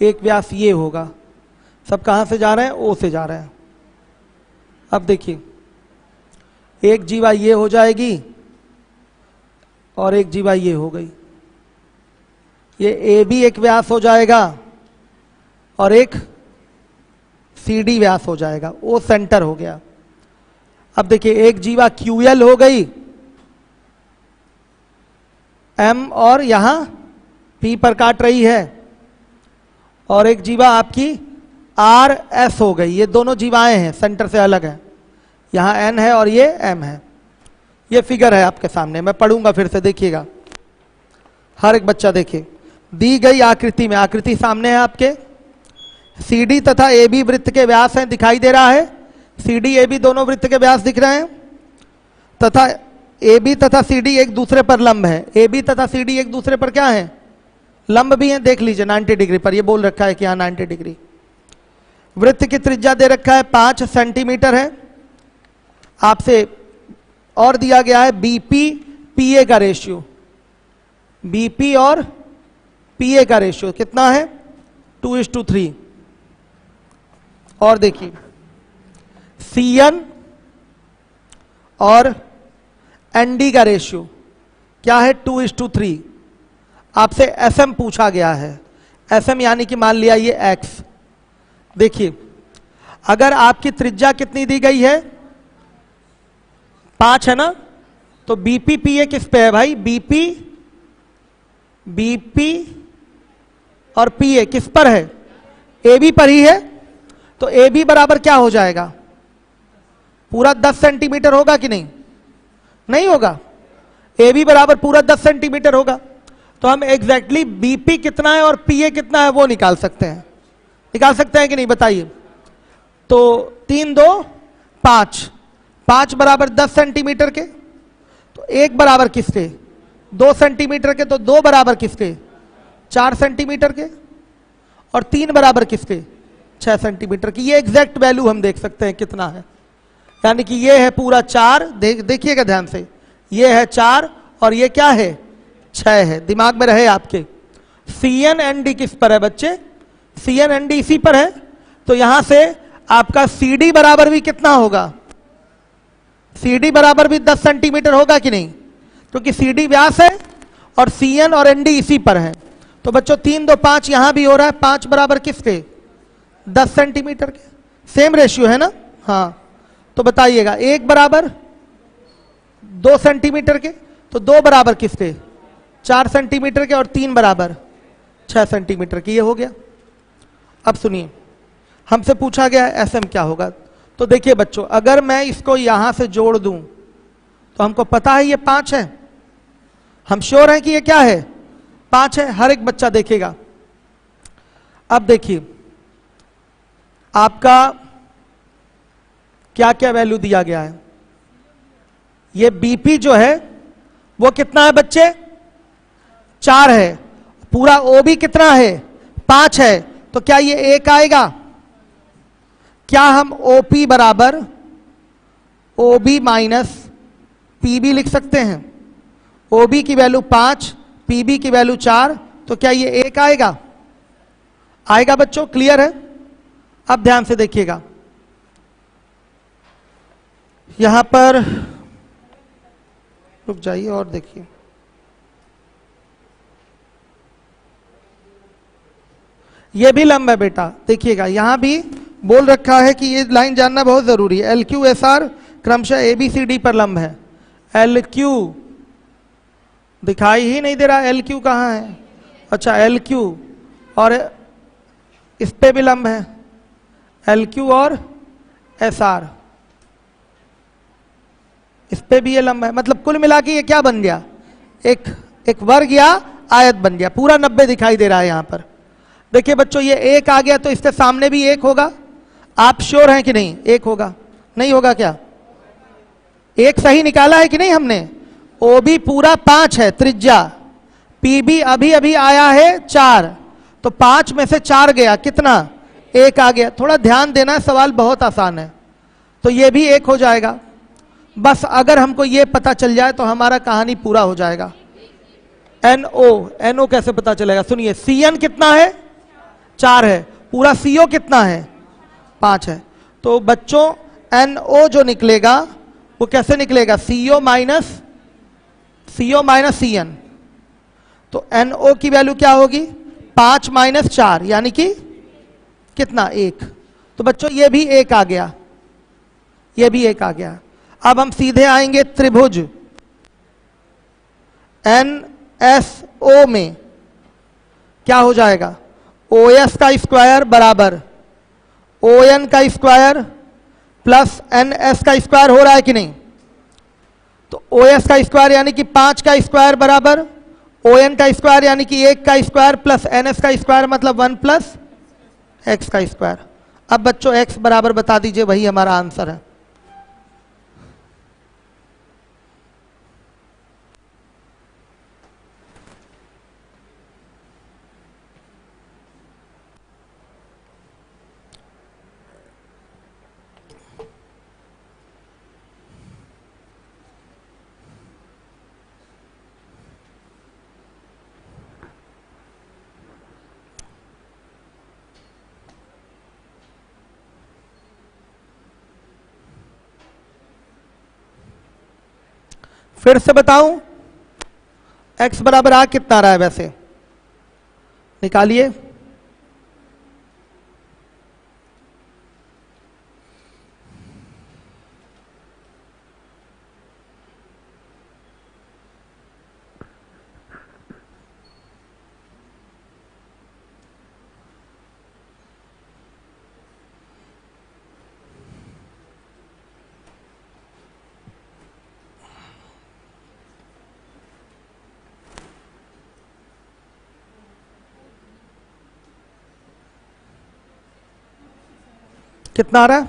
एक व्यास ये होगा, सब कहां से जा रहे हैं? ओ से जा रहे हैं। अब देखिए, एक जीवा ये हो जाएगी और एक जीवा ये हो गई। ये ए भी एक व्यास हो जाएगा और एक सी डी व्यास हो जाएगा, ओ सेंटर हो गया। अब देखिए, एक जीवा क्यूएल हो गई, एम और यहां पी पर काट रही है, और एक जीवा आपकी आर एस हो गई। ये दोनों जीवाएं हैं, सेंटर से अलग हैं, यहां एन है और ये एम है। ये फिगर है आपके सामने, मैं पढ़ूंगा फिर से, देखिएगा हर एक बच्चा देखे। दी गई आकृति में, आकृति सामने है आपके, सी डी तथा ए बी वृत्त के व्यास हैं, दिखाई दे रहा है। सी डी ए बी दोनों वृत्त के व्यास दिख रहे हैं, तथा ए बी तथा सी डी एक दूसरे पर लंब है। ए बी तथा सी डी एक दूसरे पर क्या है? लंब भी हैं, देख लीजिए 90 डिग्री पर। ये बोल रखा है कि यहाँ 90 डिग्री। वृत्त की त्रिज्या दे रखा है 5 सेंटीमीटर है। आपसे और दिया गया है बीपी पीए का रेशियो। बीपी और पीए का रेशियो कितना है? 2:3। और देखिए, सीएन और एनडी का रेशियो क्या है? 2:3। आपसे एसएम पूछा गया है। एसएम यानी कि मान लिया ये एक्स। देखिए, अगर आपकी त्रिज्या कितनी दी गई है? 5 है ना, तो बीपी पीए किस पे है भाई? बीपी और पीए किस पर है? एबी पर ही है। तो एबी बराबर क्या हो जाएगा? पूरा 10 सेंटीमीटर होगा कि नहीं? नहीं होगा। एबी बराबर पूरा 10 सेंटीमीटर होगा। तो हम एग्जैक्टली बीपी कितना है और पीए कितना है वो निकाल सकते हैं। निकाल सकते हैं कि नहीं बताइए? तो 3 2 5, 5 बराबर 10 सेंटीमीटर के, तो 1 बराबर किसके? 2 सेंटीमीटर के, तो 2 बराबर किसके? 4 सेंटीमीटर के, और 3 बराबर किसके? 6 सेंटीमीटर की। ये एग्जैक्ट वैल्यू हम देख सकते हैं कितना है। यानी कि ये है पूरा 4, देखिएगा ध्यान से, ये है 4 और ये क्या है? 6 है। दिमाग में रहे आपके। सीएन एनडी किस पर है बच्चे? सीएन एनडी इसी पर है। तो यहां से आपका सीडी बराबर भी कितना होगा? सीडी बराबर भी 10 सेंटीमीटर होगा कि नहीं? क्योंकि सीडी व्यास है और सीएन और एनडी इसी पर है। तो बच्चों 3 2 5 यहां भी हो रहा है। 5 बराबर किसके? 10 सेंटीमीटर के। सेम रेशियो है ना? हाँ। तो बताइएगा, 1 बराबर 2 सेंटीमीटर के, तो 2 बराबर किसके? 4 सेंटीमीटर के, और 3 बराबर 6 सेंटीमीटर की। ये हो गया। अब सुनिए, हमसे पूछा गया एसएम क्या होगा। तो देखिए बच्चों, अगर मैं इसको यहां से जोड़ दूं तो हमको पता है ये 5 है। हम श्योर हैं कि ये क्या है? 5 है। हर एक बच्चा देखेगा। अब देखिए, आपका क्या क्या वैल्यू दिया गया है। ये बीपी जो है वो कितना है बच्चे? 4 है। पूरा ओबी कितना है? 5 है। तो क्या ये 1 आएगा? क्या हम ओपी बराबर ओबी माइनस पीबी लिख सकते हैं? ओबी की वैल्यू 5, पीबी की वैल्यू 4, तो क्या ये 1 आएगा? आएगा बच्चों, क्लियर है? अब ध्यान से देखिएगा, यहां पर रुक जाइए और देखिए, ये भी लंब है बेटा। देखिएगा, यहां भी बोल रखा है कि ये लाइन जानना बहुत जरूरी है। एल क्यू एस आर क्रमशः ए बी सी डी पर लंब है। एल क्यू दिखाई ही नहीं दे रहा, एल क्यू कहाँ है? अच्छा, एल क्यू और इस पे भी लंब है, एल क्यू और एस आर, इस पे भी ये लंब है। मतलब कुल मिला के ये क्या बन गया? एक वर्ग या आयत बन गया। पूरा 90 दिखाई दे रहा है यहां पर। देखिए बच्चों, ये 1 आ गया तो इसके सामने भी 1 होगा। आप श्योर हैं कि नहीं? 1 होगा। नहीं होगा क्या? 1 सही निकाला है कि नहीं हमने? ओ भी पूरा 5 है त्रिज्या, पी भी अभी अभी आया है 4, तो 5 में से 4 गया, कितना? 1 आ गया। थोड़ा ध्यान देना, सवाल बहुत आसान है। तो ये भी 1 हो जाएगा। बस अगर हमको ये पता चल जाए तो हमारा कहानी पूरा हो जाएगा। NO कैसे पता चलेगा? सुनिए, CN कितना है? 4 है। पूरा CO कितना है? 5 है। तो बच्चों NO जो निकलेगा वो कैसे निकलेगा? CO minus CN। तो NO की वैल्यू क्या होगी? 5 माइनस 4 यानी कि कितना? 1। तो बच्चों ये भी 1 आ गया, ये भी 1 आ गया। अब हम सीधे आएंगे त्रिभुज NSO में। क्या हो जाएगा? OS का स्क्वायर बराबर ON का स्क्वायर प्लस NS का स्क्वायर हो रहा है कि नहीं? तो OS का स्क्वायर यानी कि 5 का स्क्वायर बराबर ON का स्क्वायर यानी कि 1 का स्क्वायर प्लस NS का स्क्वायर मतलब 1 प्लस x का स्क्वायर। अब बच्चों x बराबर बता दीजिए, वही हमारा आंसर है। फिर से बताऊं, x बराबर आ कितना रहा है? वैसे निकालिए। कितना आ रहा है?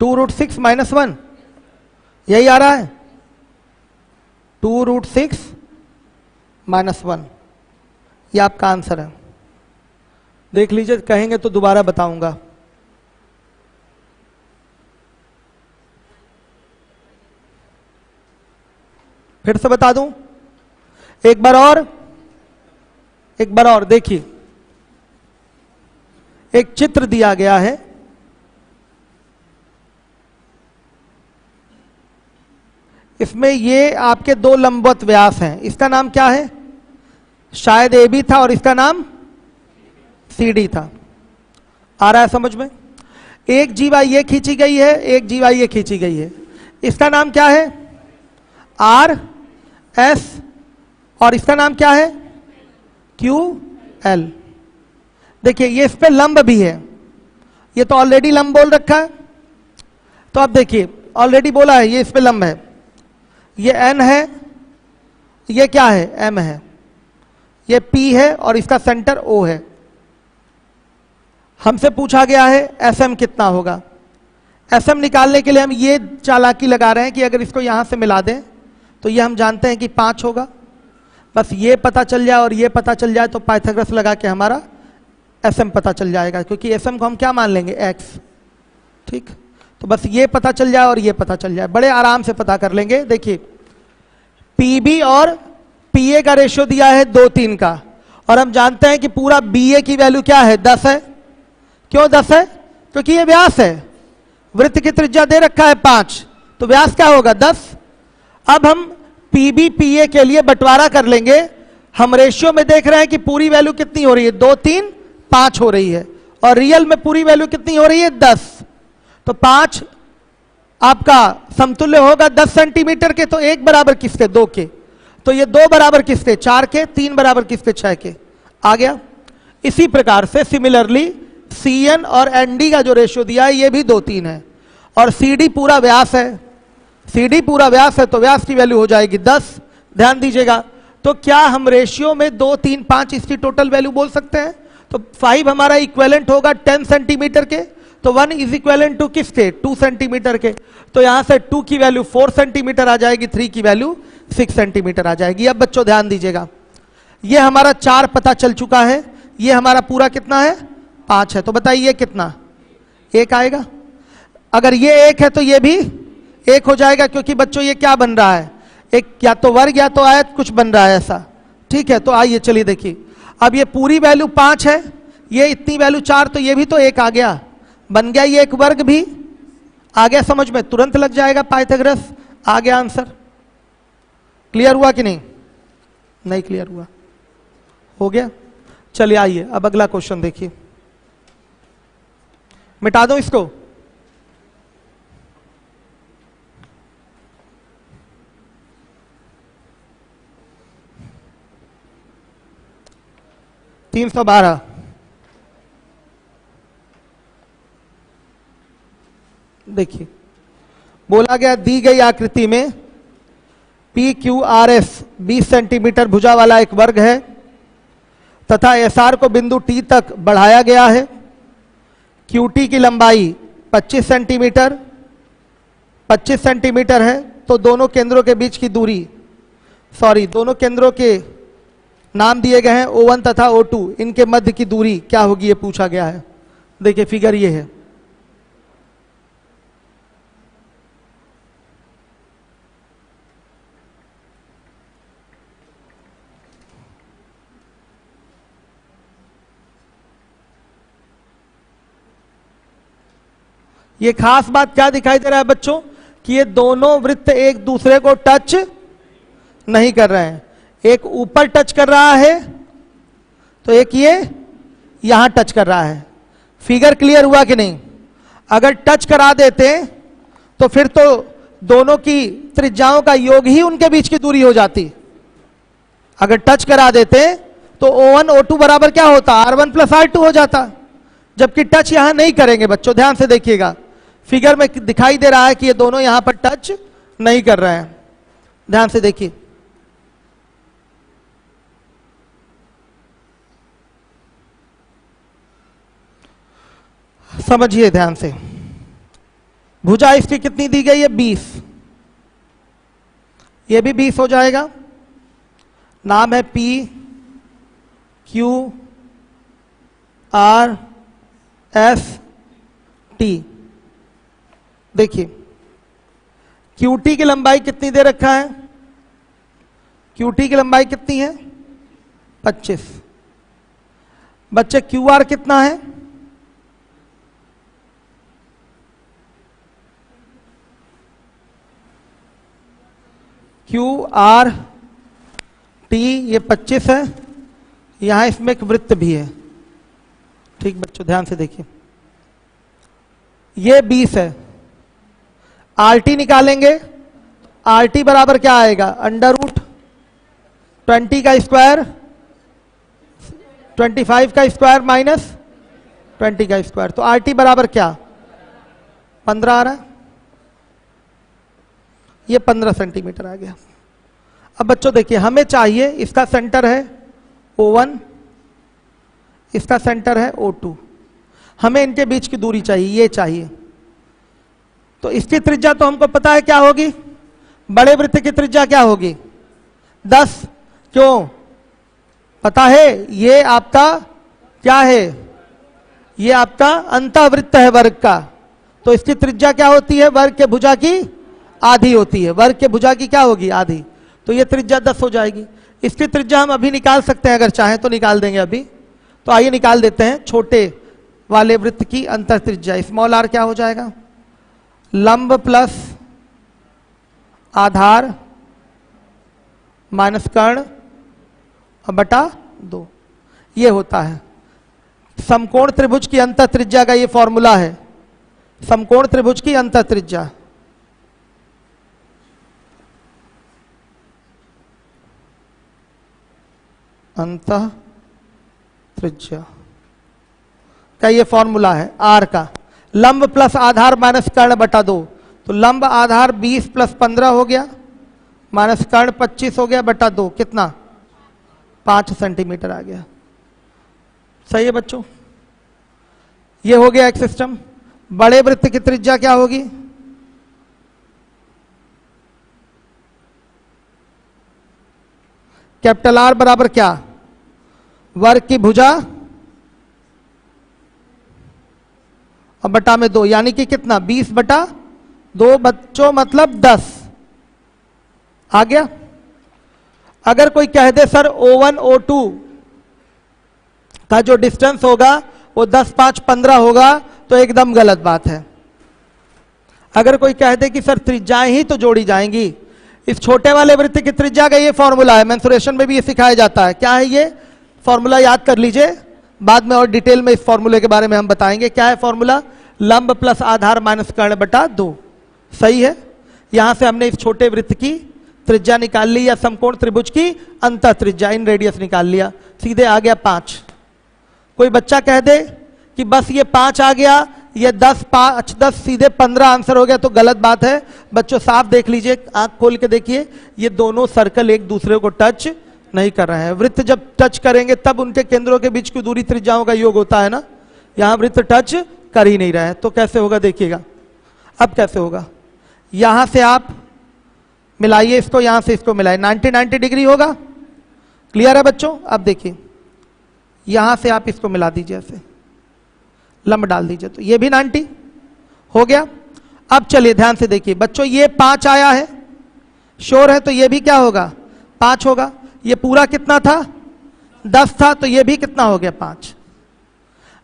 2√6 माइनस 1, यही आ रहा है। 2√6 माइनस 1, ये आपका आंसर है। देख लीजिए, कहेंगे तो दोबारा बताऊंगा। फिर से बता दूं, एक बार और देखिए। एक चित्र दिया गया है, इसमें ये आपके 2 लंबवत व्यास हैं। इसका नाम क्या है? शायद AB था और इसका नाम CD था। आ रहा है समझ में? एक जीवा ये खींची गई है, एक जीवा ये खींची गई है। इसका नाम क्या है? RS और इसका नाम क्या है? QL। देखिए ये इस पे लंब भी है, ये तो ऑलरेडी लंब बोल रखा है। तो अब देखिए, ऑलरेडी बोला है ये इस पे लंब है। ये N है, ये क्या है? M है। ये P है और इसका सेंटर O है। हमसे पूछा गया है SM कितना होगा। SM निकालने के लिए हम ये चालाकी लगा रहे हैं कि अगर इसको यहां से मिला दें तो ये हम जानते हैं कि 5 होगा। बस ये पता चल जाए और ये पता चल जाए तो पाइथागोरस लगा के हमारा SM पता चल जाएगा, क्योंकि SM को हम क्या मान लेंगे? X। ठीक, तो बस ये पता चल जाए और ये पता चल जाए, बड़े आराम से पता कर लेंगे। देखिए PB और PA का रेशियो दिया है 2:3 का, और हम जानते हैं कि पूरा BA की वैल्यू क्या है? 10 है। क्यों 10 है? क्योंकि ये व्यास है। वृत्त की त्रिज्या दे रखा है 5, तो व्यास क्या होगा? 10। अब हम PB PA के लिए बंटवारा कर लेंगे। हम रेशियो में देख रहे हैं कि पूरी वैल्यू कितनी हो रही है? 2, 3, 5 हो रही है, और रियल में पूरी वैल्यू कितनी हो रही है? 10। तो 5 आपका समतुल्य होगा 10 सेंटीमीटर के। तो 1 बराबर किसके? 2 के। तो ये 2 बराबर किसके? 4 के। 3 बराबर किसके? 6 के। आ गया। इसी प्रकार से सिमिलरली CN और ND का जो रेशियो दिया है ये भी 2, 3 है, और CD पूरा व्यास है। CD पूरा व्यास है तो व्यास की वैल्यू हो जाएगी 10। ध्यान दीजिएगा। तो क्या हम रेशियो में 2, 3, 5 इसकी टोटल वैल्यू बोल सकते हैं? तो 5 हमारा इक्विवेलेंट होगा 10 सेंटीमीटर के, तो 1 इज इक्विवेलेंट टू किसके? 2 सेंटीमीटर के। तो यहां से 2 की वैल्यू 4 सेंटीमीटर आ जाएगी, 3 की वैल्यू 6 सेंटीमीटर आ जाएगी। अब बच्चों ध्यान दीजिएगा, ये हमारा 4 पता चल चुका है, ये हमारा पूरा कितना है 5 है। तो बताइए कितना 1 आएगा। अगर ये 1 है तो ये भी 1 हो जाएगा, क्योंकि बच्चों ये क्या बन रहा है, एक या तो वर्ग या तो आयत कुछ बन रहा है ऐसा। ठीक है, तो आइए चलिए देखिए, अब ये पूरी वैल्यू 5 है, ये इतनी वैल्यू 4, तो ये भी तो 1 आ गया, बन गया ये एक वर्ग भी आ गया। समझ में तुरंत लग जाएगा पाइथागोरस, आ गया आंसर। क्लियर हुआ कि नहीं? नहीं क्लियर हुआ, हो गया। चलिए आइए अब अगला क्वेश्चन देखिए, मिटा दो इसको। तीन 312 देखिए, बोला गया दी गई आकृति में P Q R S 20 centimetre भुजा वाला एक वर्ग है तथा एस आर को बिंदु टी तक बढ़ाया गया है। क्यू टी की लंबाई 25 सेंटीमीटर है, तो दोनों केंद्रों के बीच की दूरी, दोनों केंद्रों के नाम दिए गए हैं O1 तथा O2, इनके मध्य की दूरी क्या होगी ये पूछा गया है। देखिए फिगर ये है, ये खास बात क्या दिखाई दे रहा है बच्चों कि ये दोनों वृत्त एक दूसरे को टच नहीं कर रहे हैं, एक ऊपर टच कर रहा है तो एक ये यहां टच कर रहा है। फिगर क्लियर हुआ कि नहीं? अगर टच करा देते तो फिर तो दोनों की त्रिज्याओं का योग ही उनके बीच की दूरी हो जाती। अगर टच करा देते तो O1 O2 बराबर क्या होता, R1 प्लस R2 हो जाता, जबकि टच यहां नहीं करेंगे। बच्चों ध्यान से देखिएगा, फिगर में दिखाई दे रहा है कि ये दोनों यहां पर टच नहीं कर रहे हैं, ध्यान से देखिए। समझिए ध्यान से, भुजा इसकी कितनी दी गई है 20, ये भी 20 हो जाएगा। नाम है P Q R S T। देखिए QT की लंबाई कितनी दे रखा है, QT की लंबाई कितनी है 25। बच्चे QR कितना है, QR T ये 25 है, यहां इसमें एक वृत्त भी है। ठीक बच्चों ध्यान से देखिए, ये 20 है, RT निकालेंगे, RT बराबर क्या आएगा, अंडर रूट 20 का स्क्वायर 25 का स्क्वायर माइनस 20 का स्क्वायर, तो RT बराबर क्या 15 आ रहा है, ये 15 सेंटीमीटर आ गया। अब बच्चों देखिए, हमें चाहिए, इसका सेंटर है O1, इसका सेंटर है O2, हमें इनके बीच की दूरी चाहिए, ये चाहिए। तो इसकी त्रिज्या तो हमको पता है क्या होगी, बड़े वृत्त की त्रिज्या क्या होगी 10, क्यों पता है, ये आपका क्या है, ये आपका अंतःवृत्त है वर्ग का, तो इसकी त्रिज्या क्या होती है, वर्ग के भुजा की आधी होती है, वर्ग के भुजा की क्या होगी आधी, तो ये त्रिज्या 10 हो जाएगी। इसकी त्रिज्या हम अभी निकाल सकते हैं, अगर चाहें तो निकाल देंगे अभी। तो आइए निकाल देते हैं छोटे वाले वृत्त की अंतर त्रिज्या। स्मॉल r क्या हो जाएगा, लंब प्लस आधार माइनस कर्ण बटा 2, ये होता है समकोण त्रिभुज की अंतर त्रिज्या का, ये फॉर्मूला है समकोण त्रिभुज की अंतर त्रिज्या। अंतः त्रिज्या का ये फॉर्मूला है r का, लंब प्लस आधार माइनस कर्ण बटा 2, तो लंब आधार 20 प्लस 15 हो गया, माइनस कर्ण 25 हो गया बटा 2, कितना 5 सेंटीमीटर आ गया। सही है बच्चों, ये हो गया एक सिस्टम। बड़े वृत्त की त्रिज्या क्या होगी, कैपिटल R बराबर क्या वर्ग की भुजा और बटा में 2, यानी कि कितना 20/2 बच्चों, मतलब 10 आ गया। अगर कोई कह दे सर O1 O2 का जो डिस्टेंस होगा वो 10 5 15 होगा तो एकदम गलत बात है। अगर कोई कह दे कि सर त्रिज्याएं ही तो जोड़ी जाएंगी, इस छोटे वाले वृत्त की त्रिज्या का ये फॉर्मूला है, मेंसुरेशन में भी ये सिखाया जाता है। क्या है ये फॉर्मूला, याद कर लीजिए, बाद में और डिटेल में इस फॉर्मूले के बारे में हम बताएंगे। क्या है फॉर्मूला, लंब प्लस आधार माइनस कर्ण बटा 2। सही है। यहां से हमने इस छोटे वृत्त की त्रिज्या निकाल ली, या समकोण त्रिभुज की अंत त्रिज्या इन रेडियस निकाल लिया, सीधे आ गया 5। कोई बच्चा कह दे कि बस ये 5 आ गया, ये 10 5 10 सीधे 15 आंसर हो गया, तो गलत बात है। बच्चों साफ देख लीजिए, आंख खोल के देखिए, ये दोनों सर्कल एक दूसरे को टच नहीं कर रहे हैं। वृत्त जब टच करेंगे तब उनके केंद्रों के बीच की दूरी त्रिज्याओं का योग होता है ना, यहां वृत्त टच कर ही नहीं रहा है, तो कैसे होगा देखिएगा। अब कैसे होगा, यहां से आप मिलाइए इसको, यहां से इसको मिलाइए, 90 डिग्री होगा। क्लियर है बच्चों। अब देखिए यहां से आप इसको मिला दीजिए, ऐसे लंब डाल दीजिए, तो ये भी 90 हो गया। अब चलिए ध्यान से देखिए बच्चों, ये 5 आया है, श्योर है, तो ये भी क्या होगा 5 होगा। ये पूरा कितना था 10 था, तो ये भी कितना हो गया 5।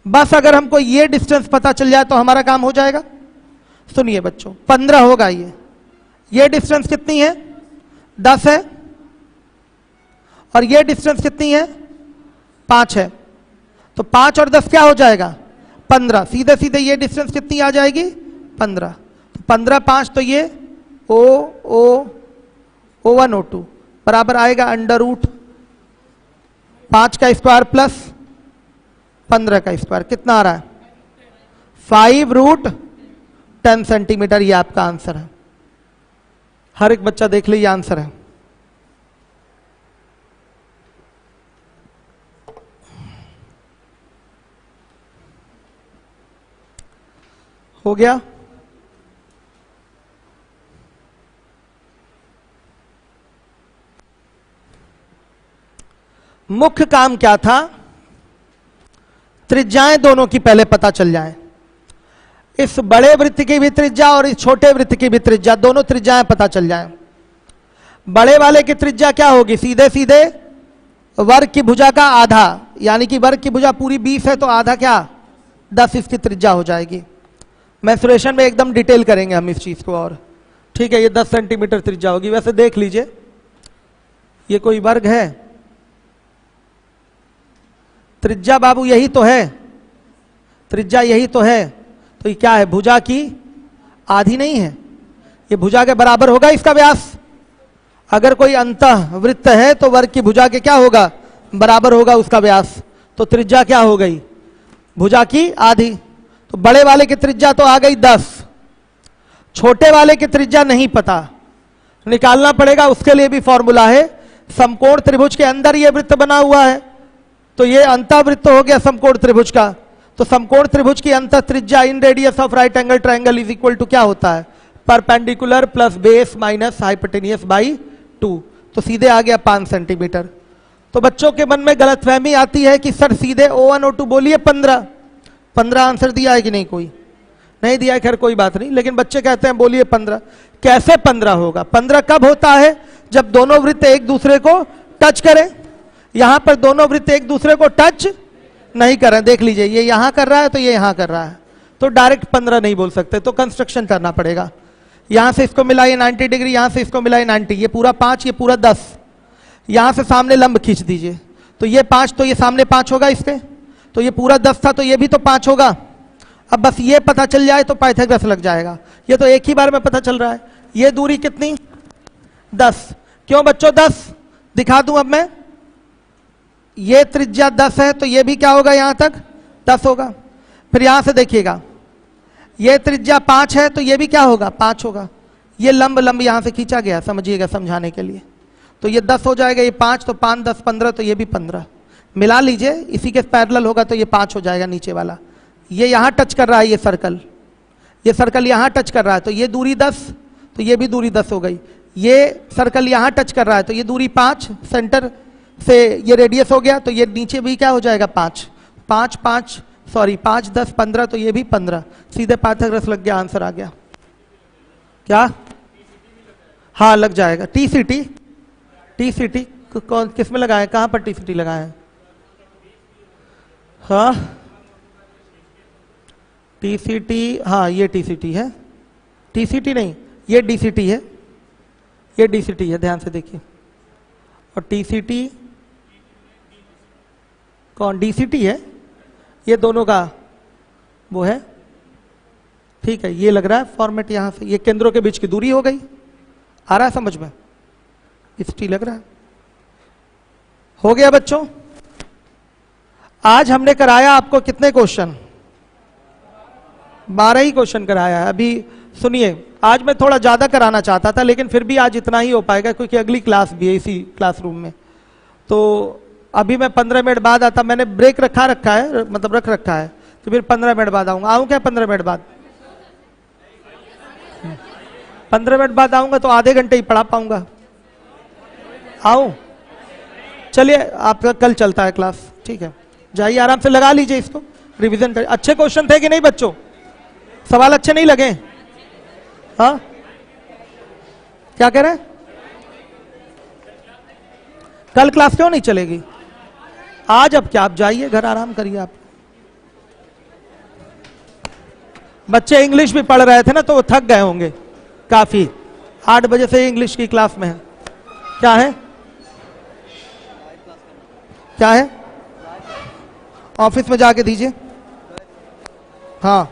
बस अगर हमको ये डिस्टेंस पता चल जाए तो हमारा काम हो जाएगा। सुनिए बच्चों 15 होगा, ये डिस्टेंस कितनी है 10 है, और ये डिस्टेंस कितनी है 5 है, तो 5 और 10 क्या हो जाएगा 15। सीधे सीधे ये डिस्टेंस कितनी आ जाएगी 15, तो 15 5, तो ये O1 O2 बराबर आएगा √5 का स्क्वायर प्लस 15 का स्क्वायर, कितना आ रहा है 5√10 सेंटीमीटर। ये आपका आंसर है। हर एक बच्चा देख लीजिए आंसर है। हो गया। मुख्य काम क्या था, त्रिज्याएं दोनों की पहले पता चल जाए। इस बड़े वृत्त की भी त्रिज्या और इस छोटे वृत्त की भी त्रिज्या, दोनों त्रिज्याएं पता चल जाए। बड़े वाले की त्रिज्या क्या होगी, सीधे सीधे वर्ग की भुजा का आधा, यानी कि वर्ग की भुजा पूरी 20 है तो आधा क्या 10 इसकी त्रिज्या हो जाएगी। मेंसुरेशन में एकदम डिटेल करेंगे हम इस चीज को, और ठीक है ये 10 सेंटीमीटर त्रिज्या होगी। वैसे देख लीजिए ये कोई वर्ग है, त्रिज्या बाबू यही तो है, त्रिज्या यही तो है, तो ये क्या है भुजा की आधी नहीं है, ये भुजा के बराबर होगा इसका व्यास। अगर कोई अंतः वृत्त है तो वर्ग की भुजा के क्या होगा बराबर होगा उसका व्यास, तो त्रिज्या क्या हो गई भुजा की आधी। तो बड़े वाले की त्रिज्या तो आ गई 10, छोटे वाले की त्रिज्या नहीं पता, निकालना पड़ेगा। उसके लिए भी फॉर्मूला है, समकोण त्रिभुज के अंदर ये वृत्त बना हुआ है, तो ये अंतःवृत्त हो गया समकोण त्रिभुज का। तो समकोण त्रिभुज की अंत त्रिज्या in radius of right angle triangle is equal to क्या होता है perpendicular plus base minus hypotenuse by 2, तो सीधे आ गया 5 सेंटीमीटर। तो बच्चों के मन में गलतफहमी आती है कि सर सीधे O1 O2 बोलिए 15 आंसर दिया है कि नहीं, कोई नहीं दिया है, खैर कोई बात नहीं, लेकिन बच्चे कहते हैं बोलिए 15। कैसे 15 होगा, 15 कब होता है जब दोनों वृत्त एक दूसरे को टच करें। यहां पर दोनों वृत्त एक दूसरे को टच नहीं कर रहे हैं, देख लीजिए ये यहां कर रहा है तो ये यहां कर रहा है, तो डायरेक्ट 15 नहीं बोल सकते, तो कंस्ट्रक्शन करना पड़ेगा। यहां से इसको मिलाइए 90 डिग्री, यहां से इसको मिलाइए 90, ये पूरा 5 ये पूरा 10, यहां से सामने लंब खींच दीजिए, तो ये 5 तो ये सामने 5 होगा इसके, तो ये पूरा 10 था तो ये भी तो 5 होगा। अब बस ये पता चल जाए तो पाइथागोरस लग जाएगा, ये तो एक ही बार में पता चल रहा है। ये दूरी कितनी 10, क्यों बच्चों 10 दिखा दूं अब मैं, ये त्रिज्या 10 है तो ये भी क्या होगा यहां तक 10 होगा। फिर यहां से देखिएगा ये त्रिज्या 5 है तो ये भी क्या होगा 5 होगा, ये लंब लंब यहां से खींचा गया, समझिएगा समझाने के लिए, तो ये 10 हो जाएगा, ये 5 तो 5 10 15, तो ये भी 15 मिला लीजिए, इसी के पैरेलल होगा तो ये 5 हो जाएगा नीचे वाला। ये यहां टच कर रहा है, ये सर्कल यहां टच कर रहा है, तो ये दूरी 10 तो ये भी दूरी 10 हो गई। ये सर्कल यहां टच कर रहा है तो ये दूरी 5 सेंटर से ये रेडियस हो गया, तो ये नीचे भी क्या हो जाएगा 5, 5 5 सॉरी 5 10 15, तो ये भी 15, सीधे पाइथागोरस लग गया, आंसर आ गया। क्या? हाँ लग जाएगा। टीसीटी, टीसीटी कौन किस में लगाए, कहाँ पर टीसीटी लगाए हैं? हाँ टीसीटी, हाँ ये टीसीटी है, टीसीटी नहीं ये डीसीटी है, ये डीसीटी है, ध्यान से देखिए। और टीसीटी कौन? डीसीटी है, ये दोनों का वो है, ठीक है। ये लग रहा है फॉर्मेट यहां से, ये केंद्रों के बीच की दूरी हो गई, आ रहा है समझ में? इस टी लग रहा है। हो गया बच्चों? आज हमने कराया आपको कितने क्वेश्चन? 12 ही क्वेश्चन कराया है। अभी सुनिए, आज मैं थोड़ा ज्यादा कराना चाहता था, लेकिन फिर भी आज इतना ही हो पाएगा क्योंकि अगली क्लास भी है इसी क्लासरूम में। तो अभी मैं 15 मिनट बाद आता, मैंने ब्रेक रखा है, मतलब रख रखा है, तो फिर 15 मिनट बाद आऊंगा। आऊं क्या 15 मिनट बाद? 15 मिनट बाद आऊंगा तो आधे घंटे ही पढ़ा पाऊंगा। आऊं? चलिए आपका कल चलता है क्लास, ठीक है। जाइए आराम से लगा लीजिए इसको, रिवीजन कर। अच्छे क्वेश्चन थे कि नहीं बच्चों? सवाल अच्छे नहीं लगे? हाँ क्या कह रहे हैं? कल क्लास क्यों नहीं चलेगी? आज अब क्या, आप जाइए घर आराम करिए। आप बच्चे इंग्लिश भी पढ़ रहे थे ना, तो वो थक गए होंगे काफी। 8 बजे से इंग्लिश की क्लास में है। क्या है? क्या है? ऑफिस में जाके दीजिए। हाँ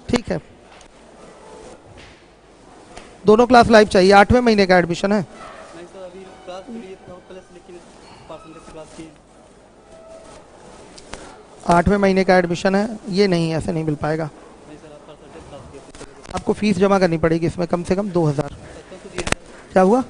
ठीक है, दोनों क्लास लाइव चाहिए। 8वें महीने का एडमिशन है। नहीं सर, अभी क्लास के लिए प्लस लेकिन परसेंटेज क्लास की 8वें महीने का एडमिशन है, ये नहीं, ऐसे नहीं मिल पाएगा। नहीं सर, आप परसेंटेज क्लास की आपको फीस जमा करनी पड़ेगी इसमें, कम से कम 2000। क्या हुआ?